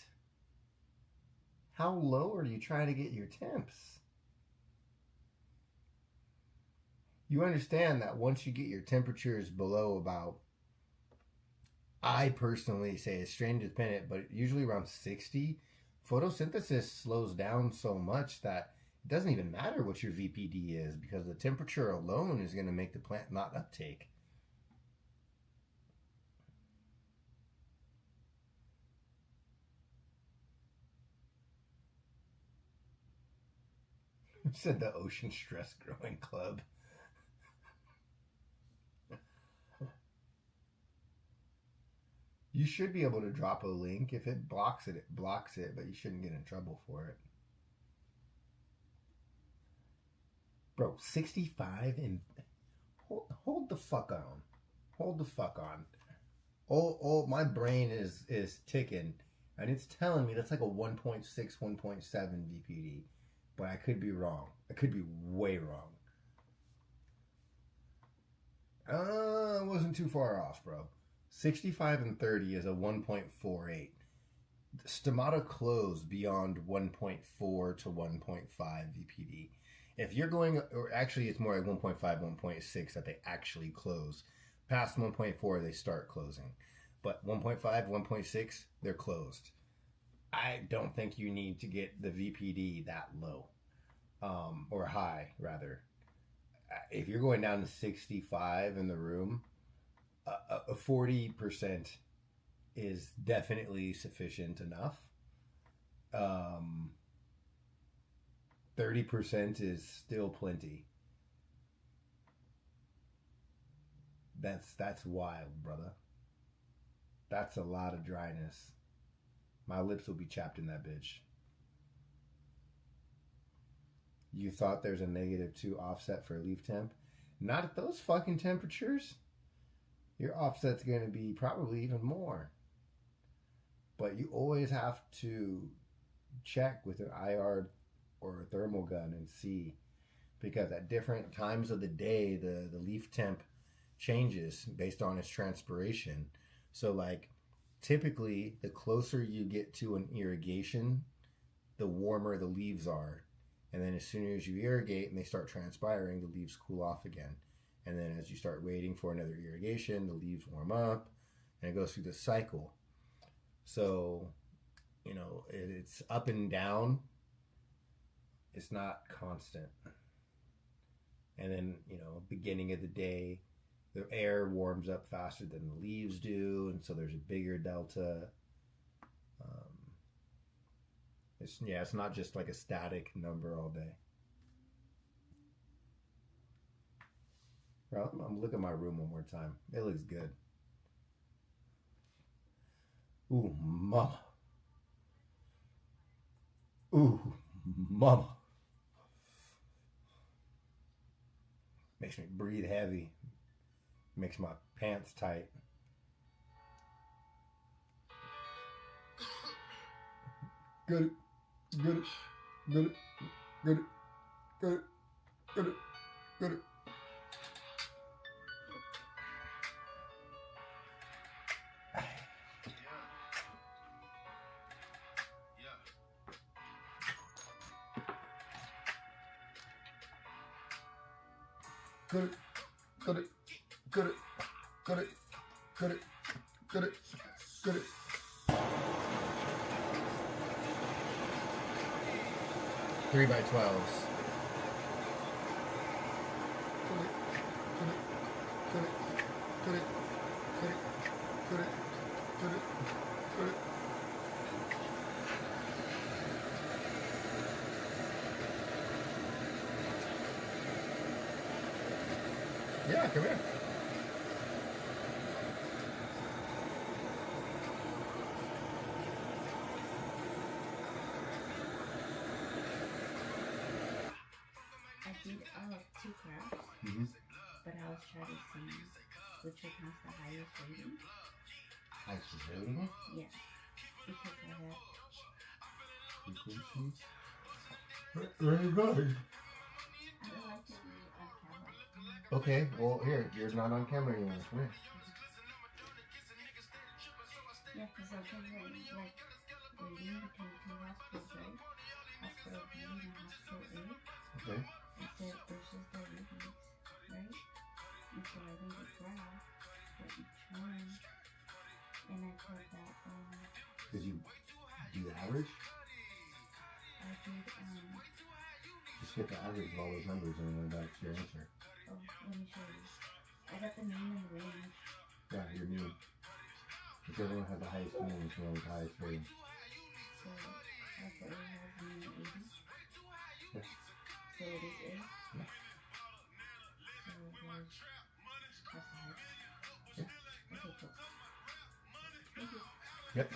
How low are you trying to get your temps? You understand that once you get your temperatures below about, I personally say it's strain dependent, but usually around 60, photosynthesis slows down so much that it doesn't even matter what your VPD is, because the temperature alone is going to make the plant not uptake. Said the Ocean Stress Growing Club. You should be able to drop a link. If it blocks it, it blocks it, but you shouldn't get in trouble for it. Bro, 65 and... Hold the fuck on. Hold the fuck on. Oh, my brain is ticking, and it's telling me that's like a 1.6, 1.7 VPD. But I could be wrong. I could be way wrong. I wasn't too far off, bro. 65 and 30 is a 1.48. Stomata close beyond 1.4 to 1.5 VPD. If you're going, or actually it's more like 1.5, 1.6 that they actually close. Past 1.4, they start closing. But 1.5, 1.6, they're closed. I don't think you need to get the VPD that low, or high rather. If you're going down to 65 in the room, a 40% is definitely sufficient enough. 30% is still plenty. That's wild, brother. That's a lot of dryness. My lips will be chapped in that bitch. You thought there's a -2 offset for leaf temp? Not at those fucking temperatures. your offset's going to be probably even more. But you always have to check with an IR or a thermal gun and see, because at different times of the day the leaf temp changes based on its transpiration. So like typically the closer you get to an irrigation, the warmer the leaves are. And then as soon as you irrigate and they start transpiring, the leaves cool off again. And then as you start waiting for another irrigation, the leaves warm up and it goes through this cycle. So, you know, it's up and down. It's not constant. And then, you know, beginning of the day, the air warms up faster than the leaves do, and so there's a bigger delta. It's not just like a static number all day. Well, I'm looking at my room one more time. It looks good. Ooh, mama. Ooh, mama. Makes me breathe heavy. Makes my pants tight. Good. Good. Good. Good. Good. Good. Good. Got it, got it, got it, got it, got it, got it, got it. 3 by 12s. Got it, got it, got it, got it, got it, got it, got it, got it. Yeah, come here. I did 2 crafts, but I was trying to see which one has the highest rating. Highest rating? Yeah, because I have. Very good. I don't like to do it on camera. Okay, well here, you're not on camera anymore. Come here. Yeah, because I can rate like rating between 2 hospitals, right? Hospital B and hospital A. Okay. And so versus the ratings, right? And so I made a graph for each one, and I put that Did you do the average? I did Just get the average of all those numbers and then that's your answer. oh, let me show you. I got the mean and the range. Yeah, you're new. Whichever one has the highest mean is the one with the highest rating. So hospital A has a mean of 80. Yes. So it is A. Yeah. So it was that's the highest. Yeah. Okay, cool. Thank you. Yep.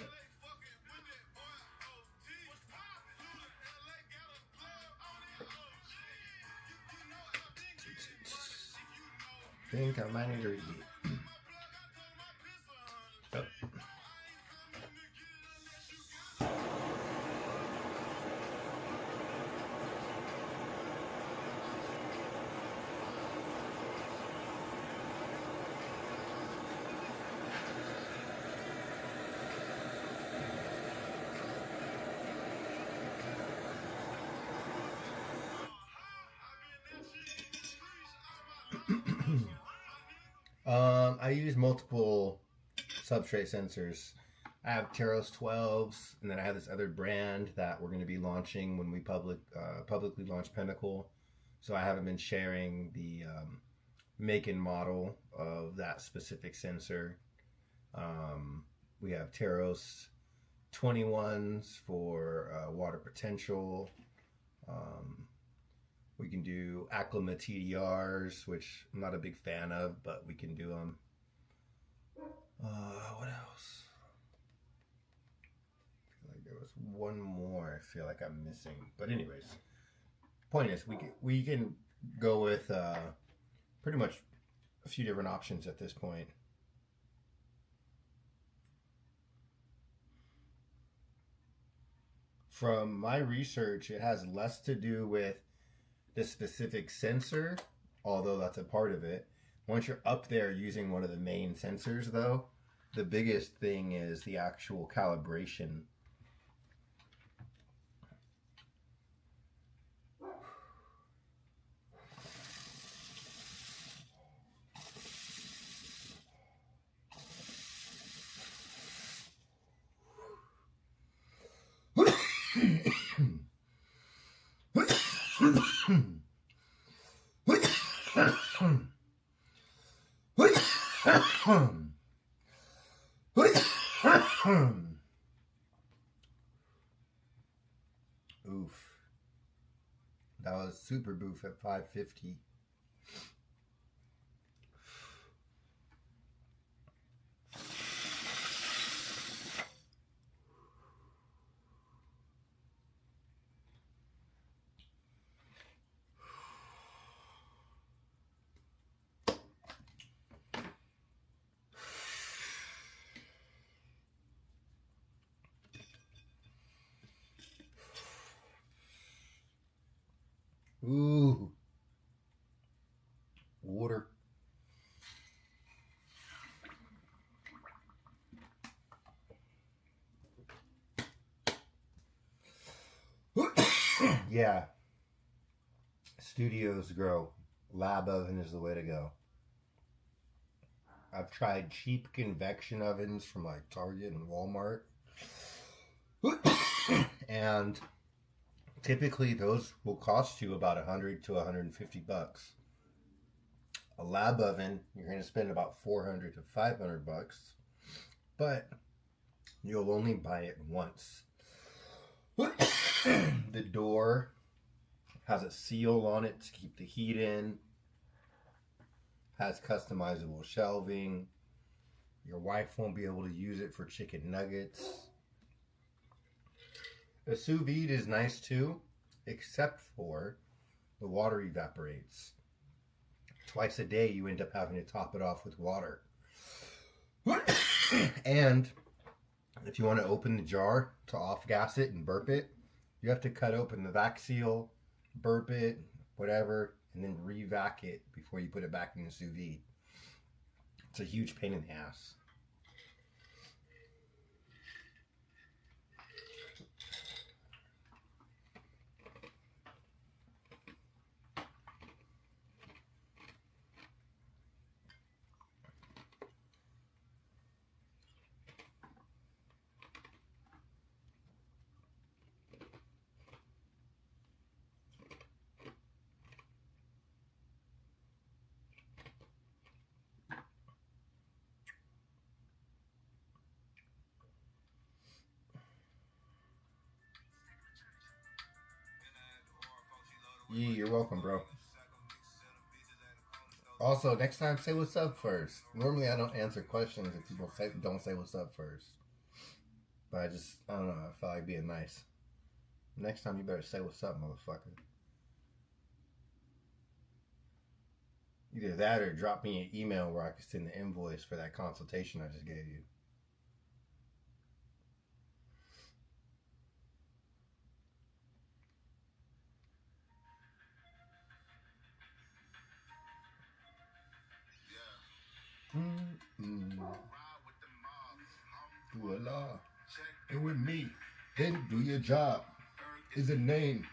Think I might need to read it. Yep. I use multiple substrate sensors. I have Teros 12s, and then I have this other brand that we're going to be launching when we publicly launch Pinnacle. So I haven't been sharing the make and model of that specific sensor. We have Teros 21s for water potential. We can do Acclima TDRs, which I'm not a big fan of, but we can do them. What else? I feel like there was one more I feel like I'm missing. But anyways, point is we can go with pretty much a few different options at this point. From my research, it has less to do with the specific sensor, although that's a part of it. Once you're up there using one of the main sensors, though, the biggest thing is the actual calibration. Oof. That was super boof at 550. Ooh. Water. Yeah. Studios grow. Lab oven is the way to go. I've tried cheap convection ovens from like Target and Walmart. And typically those will cost you about $100 to $150. A lab oven, you're going to spend about $400 to $500, but you'll only buy it once. The door has a seal on it to keep the heat in, has customizable shelving. Your wife won't be able to use it for chicken nuggets. A sous vide is nice too, except for the water evaporates. Twice a day you end up having to top it off with water. And if you want to open the jar to off-gas it and burp it, you have to cut open the vac seal, burp it, whatever, and then re-vac it before you put it back in the sous vide. It's a huge pain in the ass. Yeah, you're welcome, bro. Also, next time, say what's up first. Normally, I don't answer questions if people don't say what's up first. But I don't know, I felt like being nice. Next time, you better say what's up, motherfucker. Either that or drop me an email where I can send the invoice for that consultation I just gave you. Do a law. And with me, then do your job. Is a name.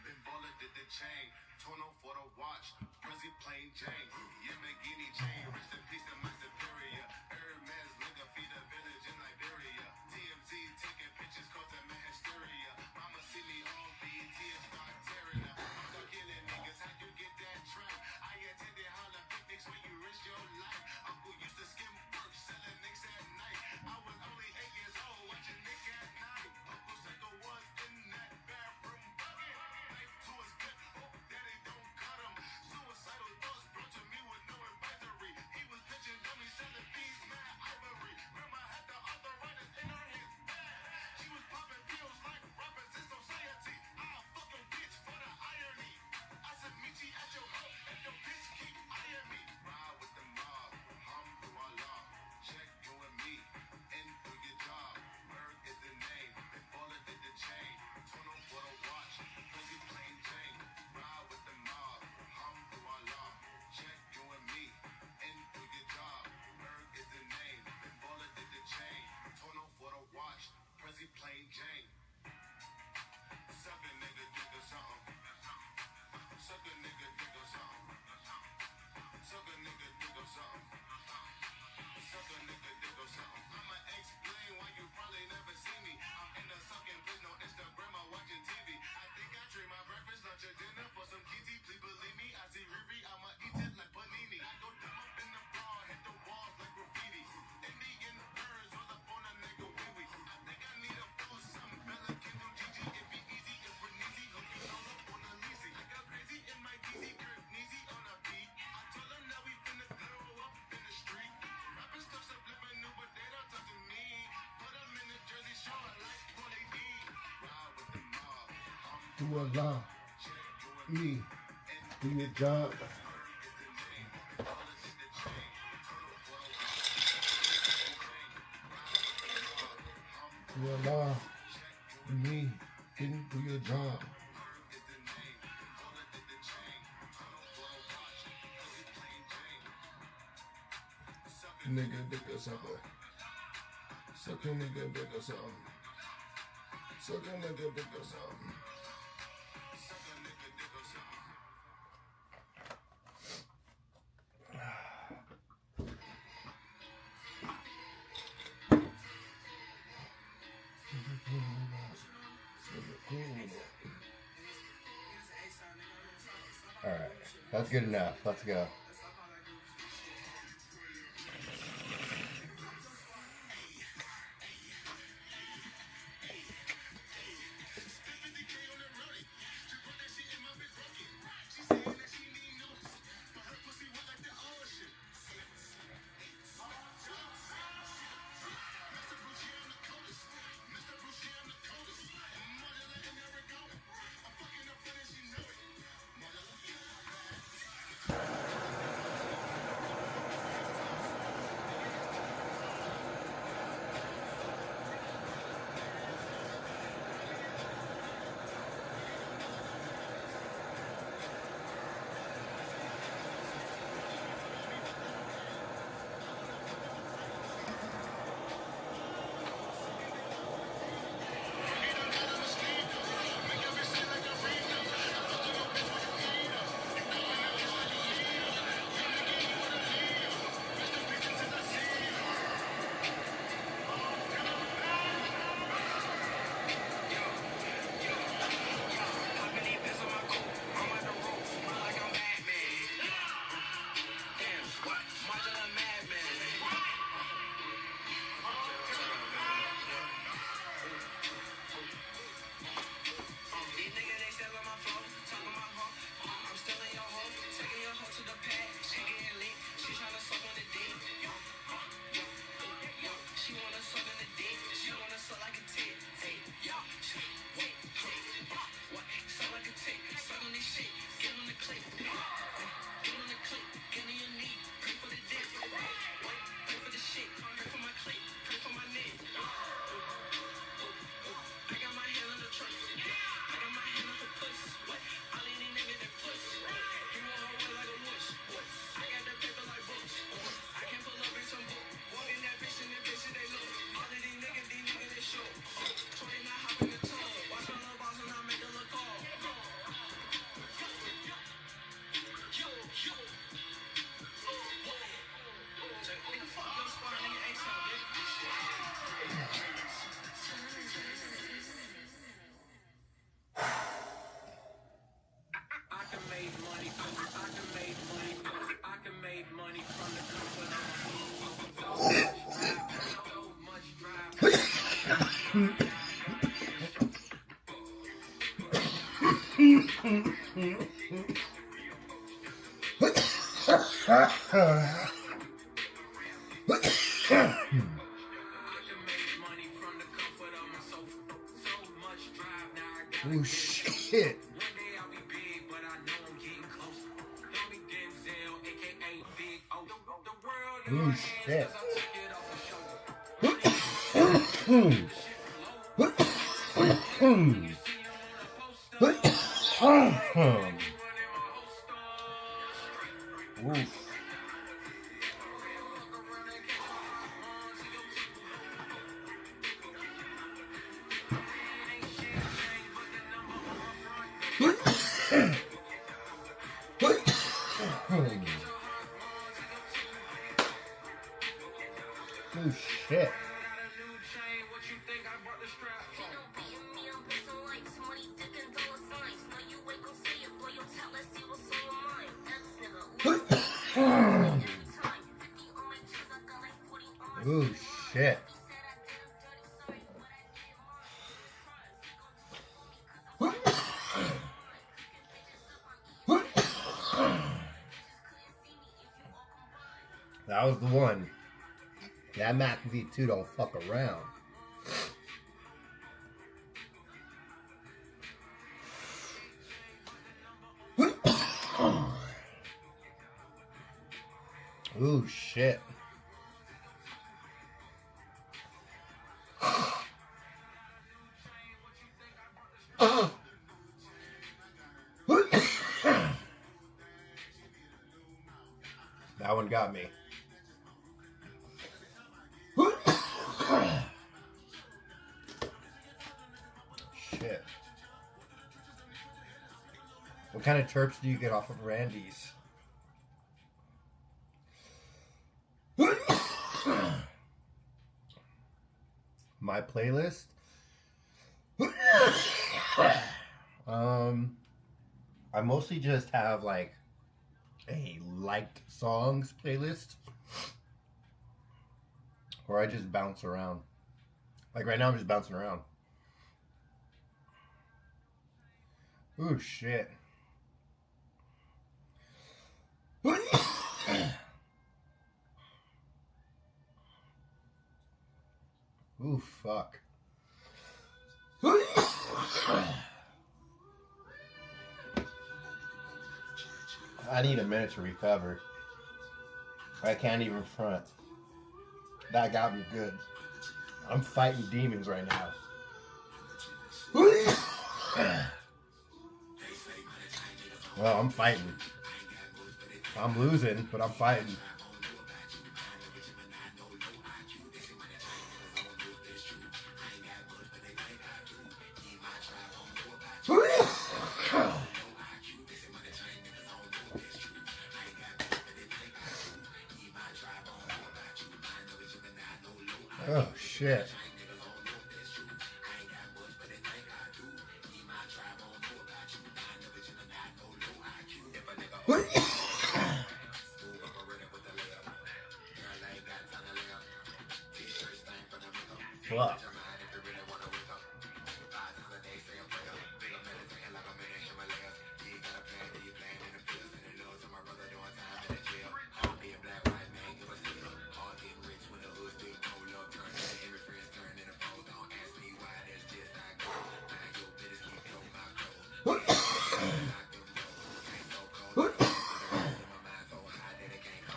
Do a lot. E. Do your job. Do a lot. Me. Didn't do your job. Nigga, dick or something. Suck a nigga, dick or something. Suck a nigga, dick or something. All right, that's good enough. Let's go. Oh shit. Oh shit. Oof. Oh shit. Oh shit. That was the one. That Mac V2 don't fuck around. Ooh, shit. That one got me. Shit. What kind of terps do you get off of Randy's? My playlist? I mostly just have like a liked songs playlist where I just bounce around. Like right now I'm just bouncing around. Ooh, shit. Ooh, fuck. I need a minute to recover. I can't even front. That got me good. I'm fighting demons right now. Well, I'm fighting. I'm losing, but I'm fighting. Oh, shit. Fuck.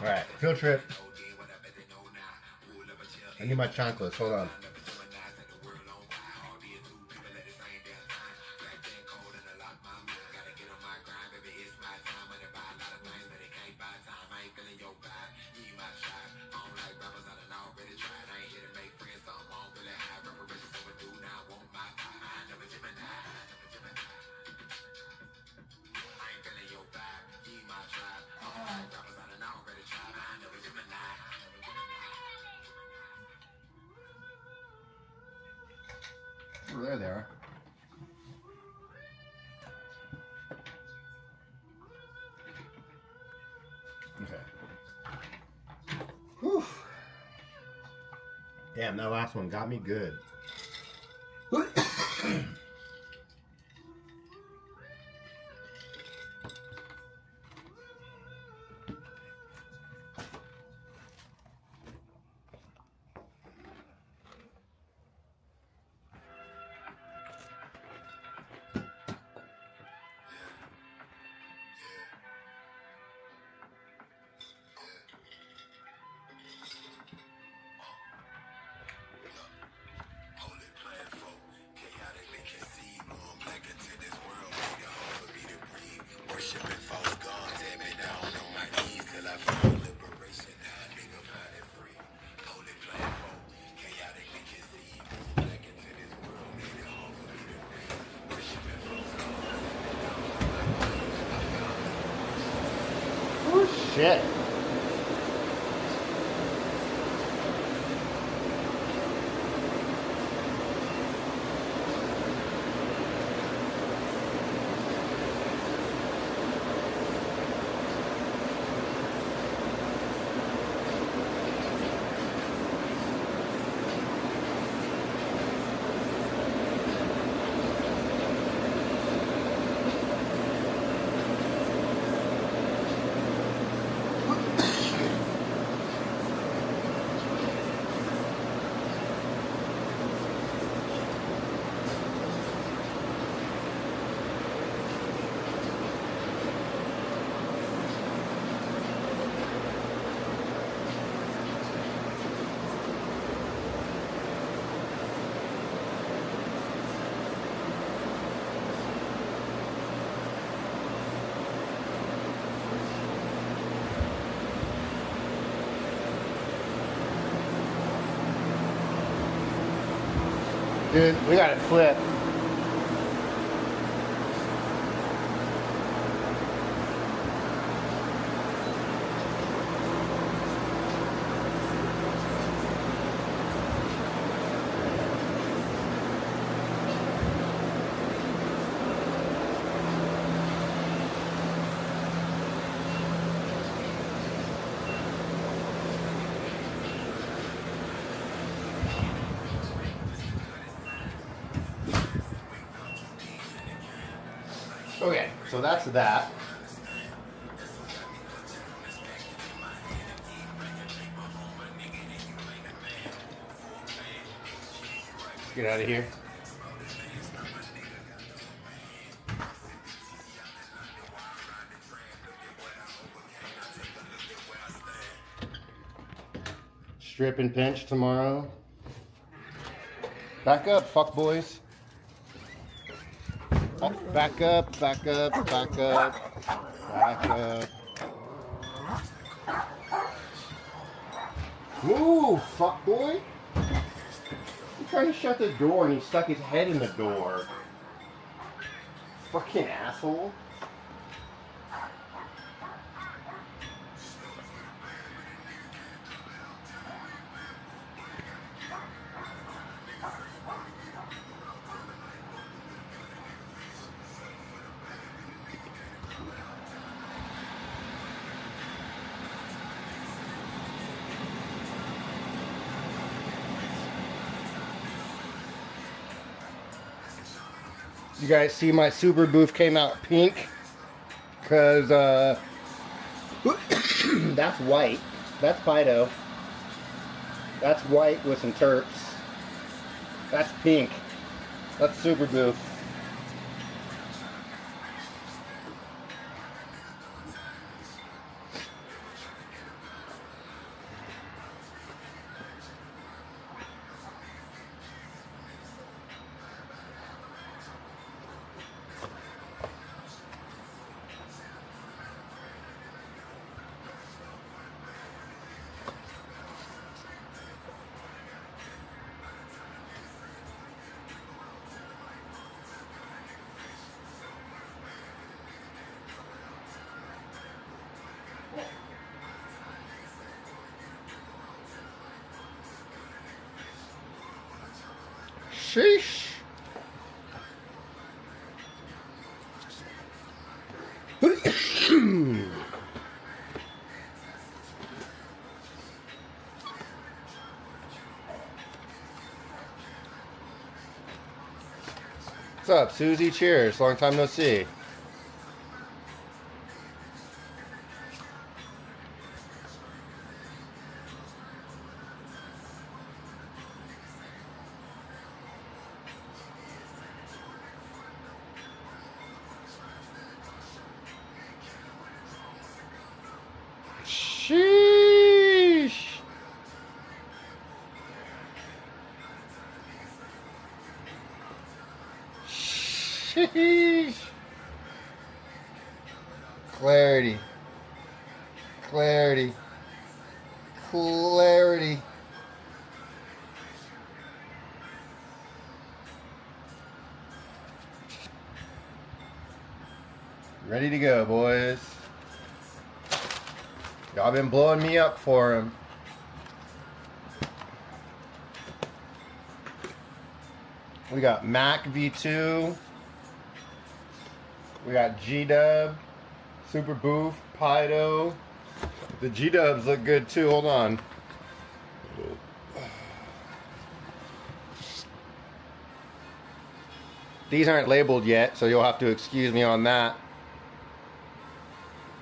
Alright, field trip. I need my chocolates. Hold on. Oh, there they are. Okay. Whew. Damn, that last one got me good. Shit. Dude, we got it flipped. Okay, so that's that. Get out of here. Strip and pinch tomorrow. Back up, fuck boys. Oh, back up, back up, back up, back up. Move, fuck boy. I'm trying to shut the door and he stuck his head in the door. Fucking asshole. You guys see my super booth came out pink? Because, that's white. That's Fido. That's white with some terps. That's pink. That's super booth. Sheesh. What's up, Susie? Cheers. Long time no see. Sheesh. Sheesh. Clarity. Clarity. Clarity. Ready to go, boys. Y'all been blowing me up for him. We got Mac V2. We got G-Dub, Super Boof, Pido. The G-Dubs look good too. Hold on. These aren't labeled yet, so you'll have to excuse me on that.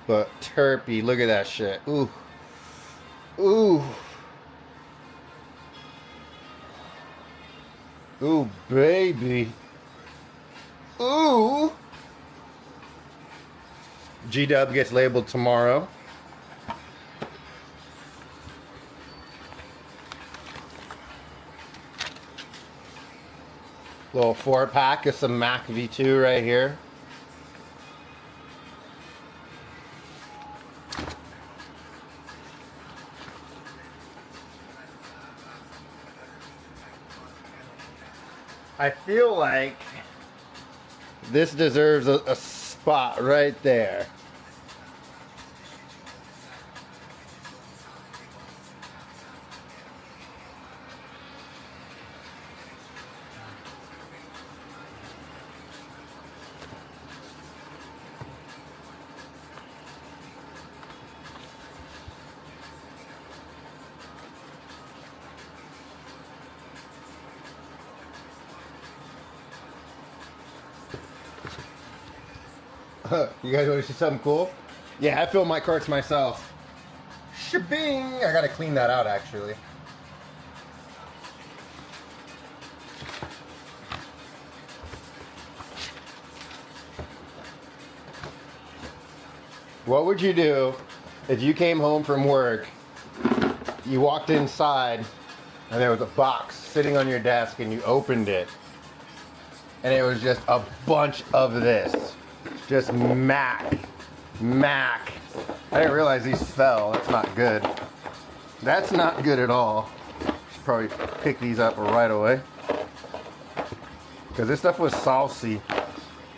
But terpy, look at that shit. Ooh. Ooh. Ooh, baby. Ooh. G-Dub gets labeled tomorrow. Little 4-pack of some Mac V2 right here. I feel like this deserves a spot right there. You guys want to see something cool? Yeah, I fill my carts myself. Shabing! I gotta clean that out actually. What would you do if you came home from work, you walked inside, and there was a box sitting on your desk and you opened it, and it was just a bunch of this? Just mac. I didn't realize these fell. That's not good. That's not good at all. Should probably pick these up right away. Because this stuff was saucy.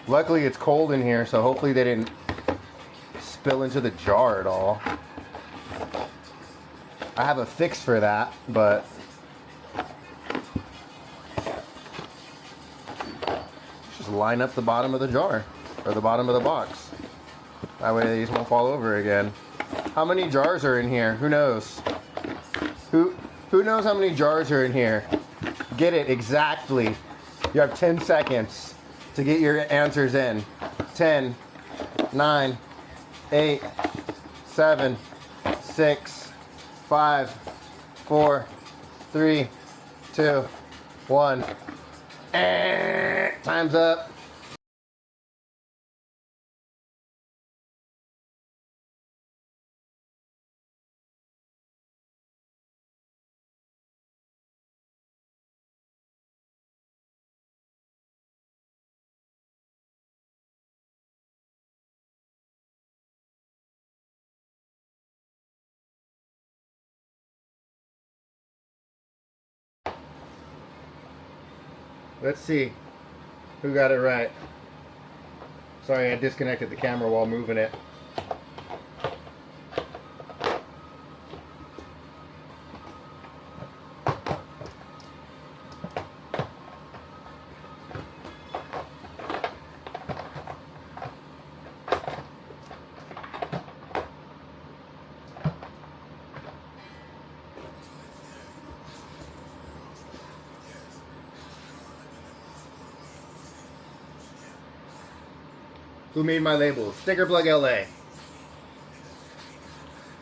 Luckily it's cold in here, so hopefully they didn't spill into the jar at all. I have a fix for that, but just line up the bottom of the jar. Or the bottom of the box. That way these won't fall over again. How many jars are in here? Who knows? Who knows how many jars are in here? Get it exactly. You have 10 seconds to get your answers in. 10, 9, 8, 7, 6, 5, 4, 3, 2, 1. Time's up. Let's see who got it right. Sorry, I disconnected the camera while moving it. Who made my labels? Sticker Plug LA.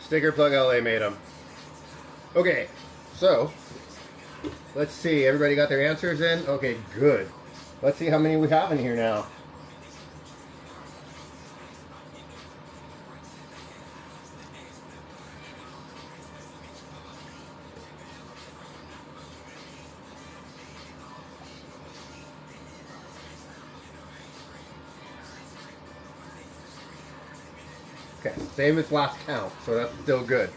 Sticker Plug LA made them. Okay, so let's see. Everybody got their answers in? Okay, good. Let's see how many we have in here now. Okay, same as last count, so that's still good.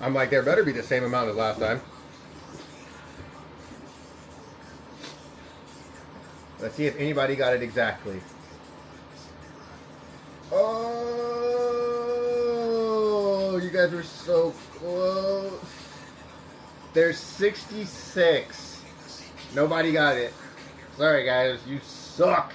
I'm like, there better be the same amount as last time. Let's see if anybody got it exactly. Oh, you guys were so close. There's 66. Nobody got it. Sorry guys, you suck.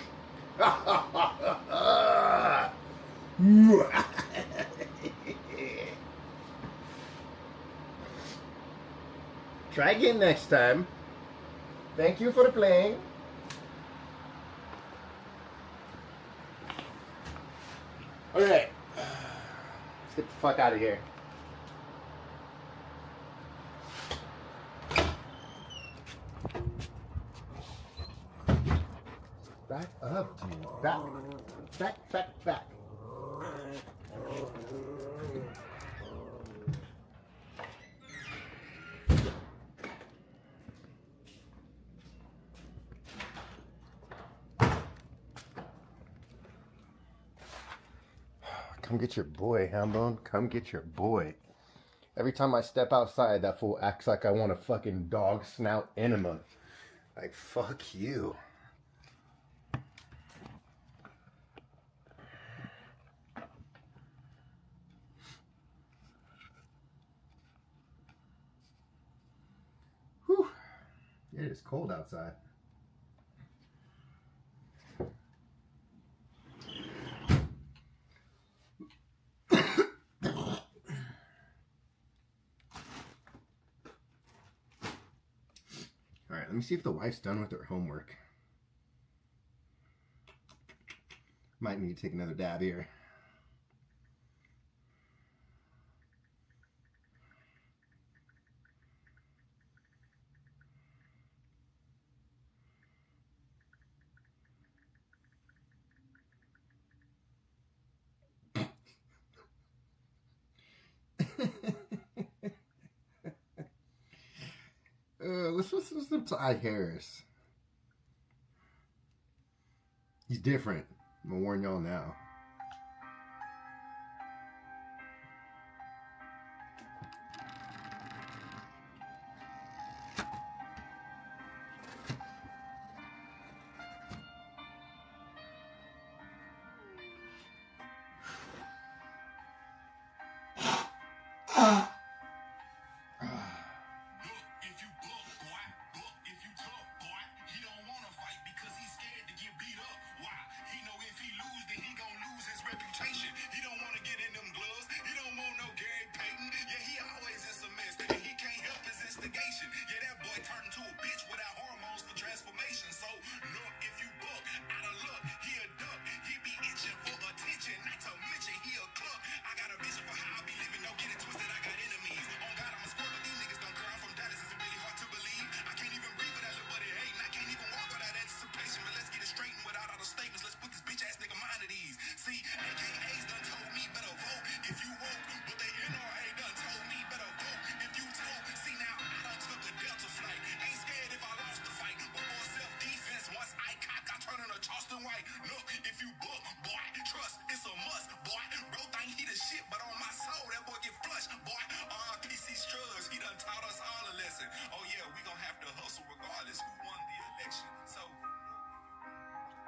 Try again next time. Thank you for playing. Alright. Let's get the fuck out of here. Back up, dude. Back. Back. Come get your boy, Hambone. Come get your boy. Every time I step outside, that fool acts like I want a fucking dog snout enema. Like, fuck you. Whew. It is cold outside. Alright, let me see if the wife's done with her homework. Might need to take another dab here. Let's listen to Ty Harris. He's different. I'm gonna warn y'all now.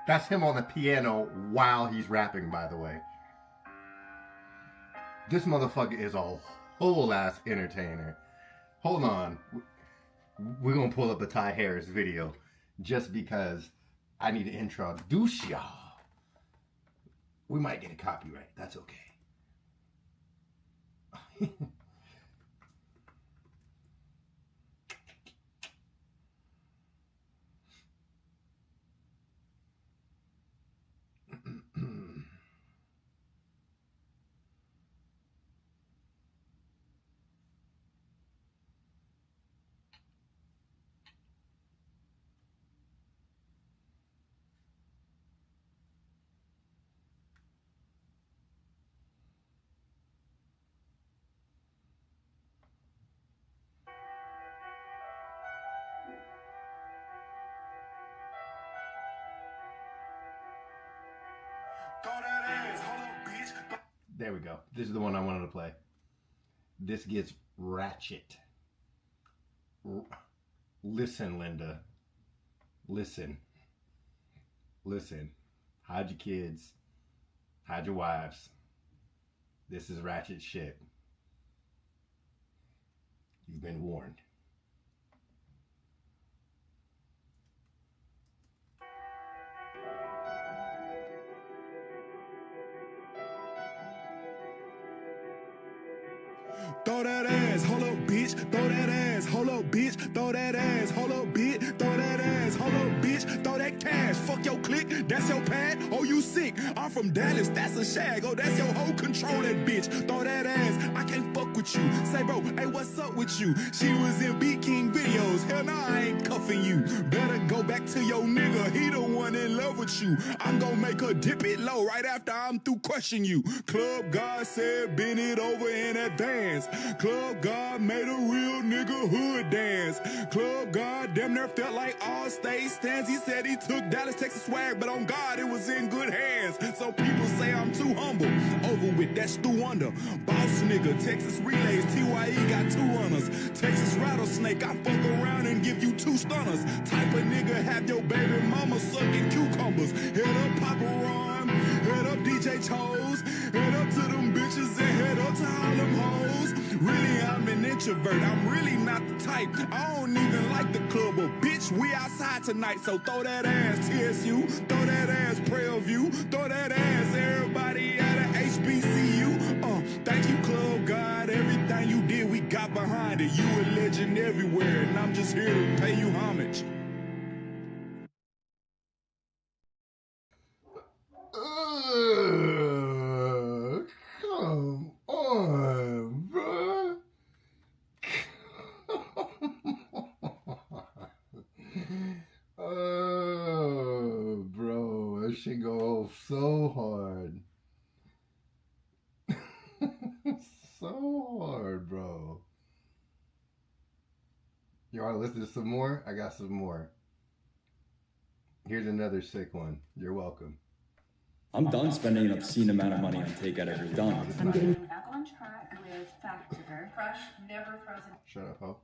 That's him on the piano while he's rapping, by the way. This motherfucker is a whole ass entertainer. Hold on. We're gonna pull up the Ty Harris video just because I need to introduce y'all. We might get a copyright. That's okay. There we go. This is the one I wanted to play. This gets ratchet. Listen, Linda. Listen. Listen. Hide your kids. Hide your wives. This is ratchet shit. You've been warned. Throw that ass, hold up, bitch. Throw that ass, hold up, bitch. Throw that ass, hold up, bitch. Throw that ass, hold up, bitch. Throw that cash, fuck your click. That's your pad. Oh, you sick? I'm from Dallas. That's a shag. Oh, that's your hoe. Control that bitch. Throw that ass. I can't fuck with you. Say, bro, hey, what's up with you? She was in B King videos. Hell no, I ain't cuffing you. Better go back to your nigga. He the one in love with you. I'm gonna make her dip it low right after I'm through crushing you. Club God said, bend it over in advance. Club God made a real nigga hood dance. Club God damn near felt like all state stands. He said he took Dallas, Texas swag, but on God it was in good hands. So people say I'm too humble. Over with, that's Stu Wonder. Boss nigga, Texas real. relays. TYE got 2 runners. Texas rattlesnake, I fuck around and give you 2 stunners. Type of nigga have your baby mama sucking cucumbers. Head up Papa Ron, head up DJ Chose, head up to them bitches and head up to all them hoes. Really, I'm an introvert, I'm really not the type. I don't even like the club, but bitch, we outside tonight. So throw that ass TSU, throw that ass Prairie View, throw that ass everybody at a HBCU. Thank you, Club God, everything you did, we got behind it. You a legend everywhere, and I'm just here to pay you homage. Come on, bro. Oh, bro, that shit go so hard. So hard, bro. You want to listen to some more? I got some more. Here's another sick one. You're welcome. I'm done spending an obscene amount of money on takeout every done. I'm getting back on track with fact checker. Fresh, never frozen. Shut up, ho.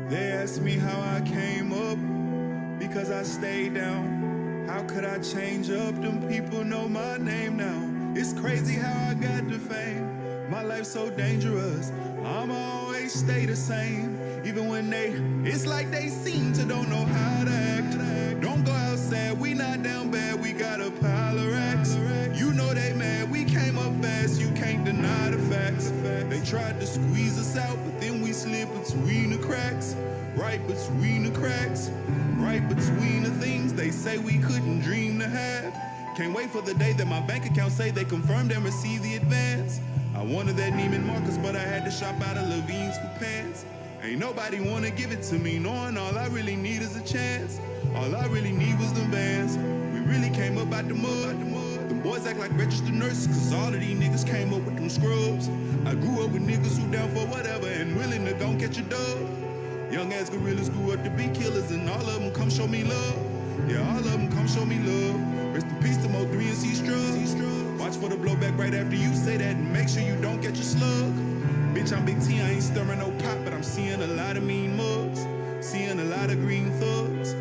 They asked me how I came up, because I stayed down. How could I change up? Them people know my name now. It's crazy how I got the fame. My life's so dangerous, I'ma always stay the same. Even when it's like they seem to don't know how to act. Don't go outside, we not down bad, we got a pile of racks. You know they mad, we came up fast, you can't deny the facts. They tried to squeeze us out, but then we slid between the cracks. Right between the cracks, right between the things they say we couldn't dream to have. Can't wait for the day that my bank account say they confirmed and received the advance. I wanted that Neiman Marcus, but I had to shop out of Levine's for pants. Ain't nobody wanna give it to me, knowing all I really need is a chance. All I really need was them bands. We really came up out the mud. Them boys act like registered nurses, cause all of these niggas came up with them scrubs. I grew up with niggas who down for whatever and willing to gon' catch a dub. Young ass gorillas grew up to be killers, and all of them come show me love. Yeah, all of them come show me love. Rest in peace to Mo 3 and C Strug. Watch for the blowback right after you say that, and make sure you don't get your slug. Bitch, I'm Big T, I ain't stirring no pot, but I'm seeing a lot of mean mugs. Seeing a lot of green thugs.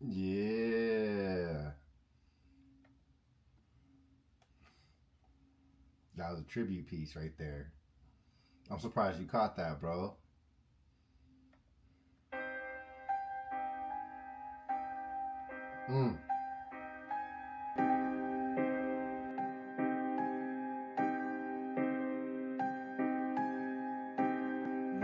Yeah. That was a tribute piece right there. I'm surprised you caught that, bro.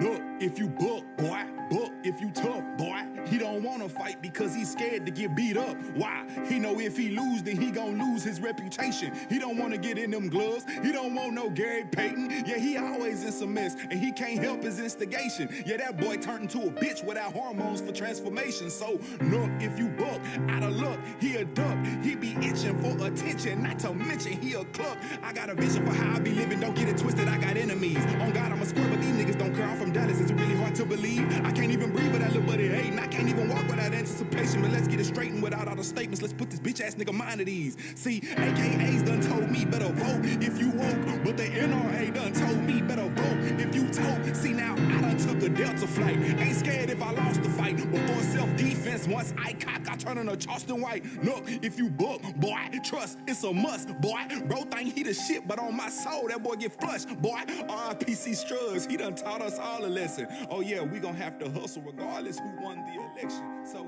Look, if you book, boy, book if you tough, boy. He don't wanna fight because he's scared to get beat up. Why? He know if he lose, then he gon' lose his reputation. He don't wanna get in them gloves. He don't want no Gary Payton. Yeah, he always in some mess, and he can't help his instigation. Yeah, that boy turned into a bitch without hormones for transformation. So look, if you buck, out of luck, he a duck. He be itching for attention, not to mention he a cluck. I got a vision for how I be living, don't get it twisted, I got enemies. On God, I'm a square, but these niggas don't care. I'm from Dallas, it's really hard to believe. I can't even breathe without little buddy hating. I can't even walk without anticipation. But let's get it straightened without all the statements. Let's put this bitch ass nigga mind at ease. See, AKAs done told me better vote if you woke. But the NRA done told me better vote if you told. See, now I done took a Delta flight. Ain't scared if I lost the fight. Before self-defense, once I cock, I turn into Charleston White. Look, if you book, boy, trust, it's a must, boy. Bro think he the shit, but on my soul, that boy get flushed, boy. RIPC Strugs, he done taught us all a lesson. Oh yeah, we gon' have to hustle regardless who won the election. So,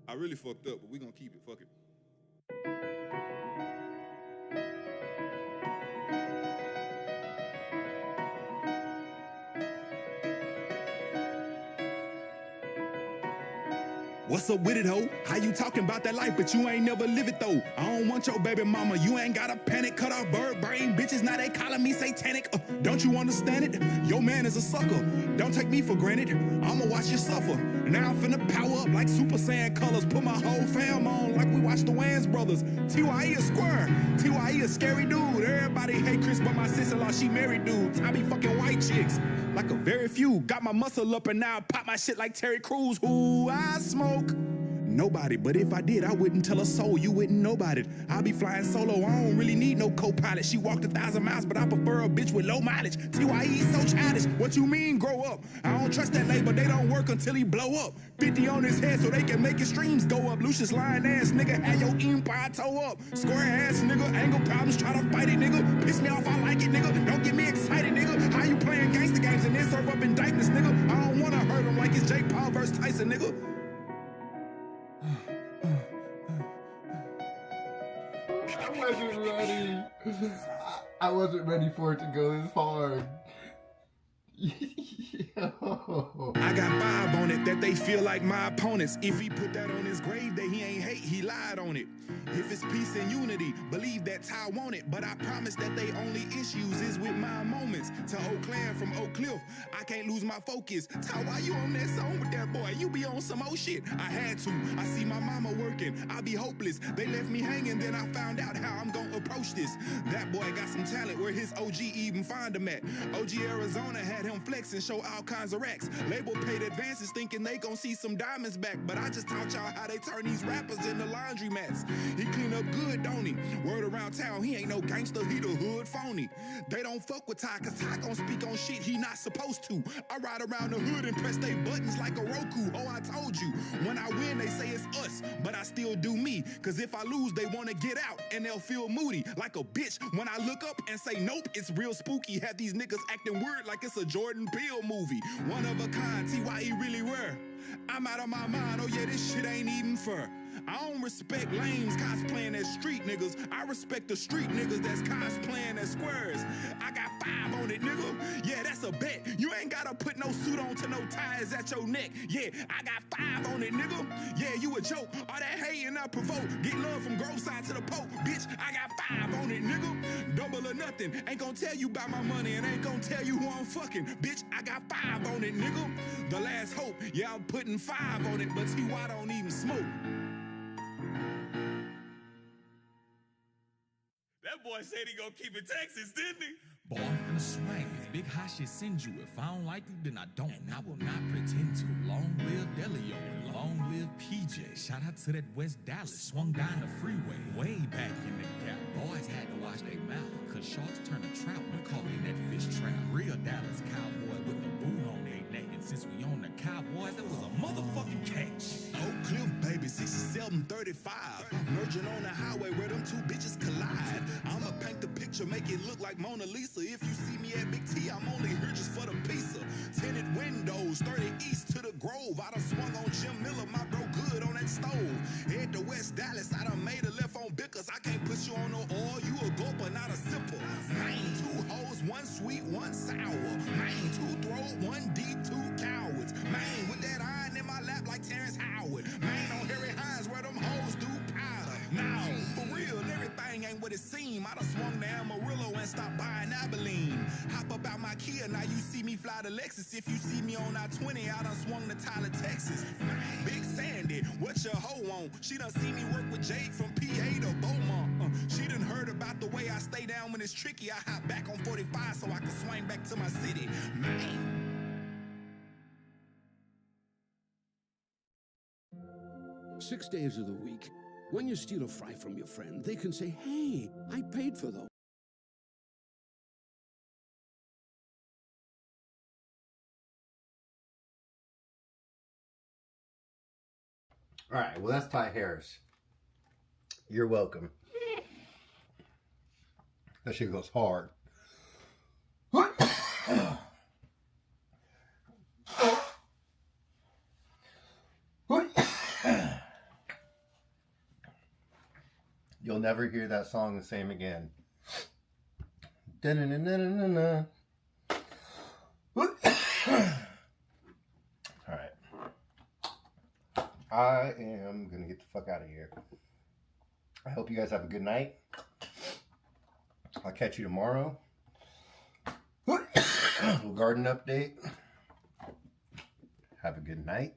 I really fucked up, but we gonna keep it, fuck it. What's up with it, ho? How you talking about that life, but you ain't never live it, though? I don't want your baby mama. You ain't got a panic. Cut off bird brain. Bitches, now they calling me satanic. Don't you understand it? Your man is a sucker. Don't take me for granted. I'ma watch you suffer. Now I'm finna power up like Super Saiyan colors. Put my whole fam on like we watch the Wayans brothers. TYE a square. TYE a scary dude. Everybody hate Chris, but my sister-in-law, she married dudes. I be fucking white chicks. Like a very few. Got my muscle up and now I pop my shit like Terry Crews. Who I smoke? Nobody, but if I did, I wouldn't tell a soul. You wouldn't know about it. I'll be flying solo. I don't really need no co-pilot. She walked 1,000 miles, but I prefer a bitch with low mileage. TYE so childish. What you mean, grow up? I don't trust that label. They don't work until he blow up. 50 on his head so they can make his streams go up. Lucius lying ass nigga, had your empire toe up. Square ass nigga, angle problems, try to fight it, nigga. Piss me off, I like it, nigga. Don't get me excited, nigga. How you playing gangster games and then serve up indictments, nigga? I don't wanna hurt him like it's Jake Paul versus Tyson, nigga. I wasn't ready. I wasn't ready for it to go this hard. Yo. I got 5 on it that they feel like my opponents. If he put that on his grave, that he ain't hate, he lied on it. If it's peace and unity, believe that's how I want it. But I promise that they only issues is with my moments. To Oak Clan from Oak Cliff, I can't lose my focus. Ty, why you on that song with that boy? You be on some old shit. I had to. I see my mama working. I be hopeless. They left me hanging, then I found out how I'm gonna approach this. That boy got some talent. Where his OG even find him at? OG Arizona had him flex and show all kinds of racks. Label paid advances thinking they gon' see some diamonds back. But I just taught y'all how they turn these rappers into laundromats. He clean up good, don't he? Word around town, he ain't no gangster, he the hood phony. They don't fuck with Ty, cause Ty gon' speak on shit he not supposed to. I ride around the hood and press they buttons like a Roku. Oh, I told you, when I win, they say it's us, but I still do me. Cause if I lose, they wanna get out, and they'll feel moody, like a bitch. When I look up and say nope, it's real spooky. Have these niggas acting weird like it's a Jordan Peele movie. One of a kind, TYE really rare. I'm out of my mind, oh yeah, this shit ain't even fair. I don't respect lames cosplaying as street niggas. I respect the street niggas that's cosplaying as squares. I got 5 on it, nigga. Yeah, that's a bet. You ain't gotta put no suit on to no ties at your neck. Yeah, I got 5 on it, nigga. Yeah, you a joke. All that hating I provoke. Get love from Grove Side to the Pope. Bitch, I got 5 on it, nigga. Double or nothing. Ain't gonna tell you about my money and ain't gonna tell you who I'm fucking. Bitch, I got 5 on it, nigga. The last hope. Yeah, I'm putting 5 on it, but TY don't even smoke. That boy said he gonna keep it Texas, didn't he? Boy, I'm finna swing. Big hot shit send you. If I don't like you, then I don't. And I will not pretend to. Long live Delio and long live PJ. Shout out to that West Dallas. Swung down the freeway. Way back in the gap. Boys had to watch their mouth. Cause sharks turn to trout when caught in that fish trap. Real Dallas cowboy with a boot on their neck. And since we on the Cowboys, it was a motherfucking catch. Oak Cliff, baby, 6735. Merging on the highway where them 2 bitches collide. I'ma paint the picture, make it look like Mona Lisa. If you see me at Big T, I'm only here just for the pizza. Tinted windows, 30 east to the Grove. I done swung on Jim Miller, my bro good on that stove. Head to West Dallas, I done made a left on Bickers. I can't put you on no oil, you a gulper, not a sipper. Main 2 hoes, 1 sweet, 1 sour. Main 2 throat, 1 D, 2 cowards. Main with that iron in my lap like Terrence Howard. Main on Harry Hines where them hoes do powder. Now, for real, everything ain't what it seem. I done swung to Amarillo and stopped buying Abilene. Hop up out my Kia, now you see me fly to Lexus. If you see me on I-20, I done swung to Tyler, Texas. Big Sandy, what your hoe on? She done see me work with Jade from PA to Beaumont. She done heard about the way I stay down when it's tricky. I hop back on 45 so I can swing back to my city. Man. 6 days of the week. When you steal a fry from your friend, they can say, hey, I paid for those. All right, well, that's Ty Harris. You're welcome. That shit goes hard. You'll never hear that song the same again. Da-na-na-na-na-na. All right. I am going to get the fuck out of here. I hope you guys have a good night. I'll catch you tomorrow. Little garden update. Have a good night.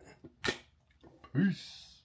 Peace.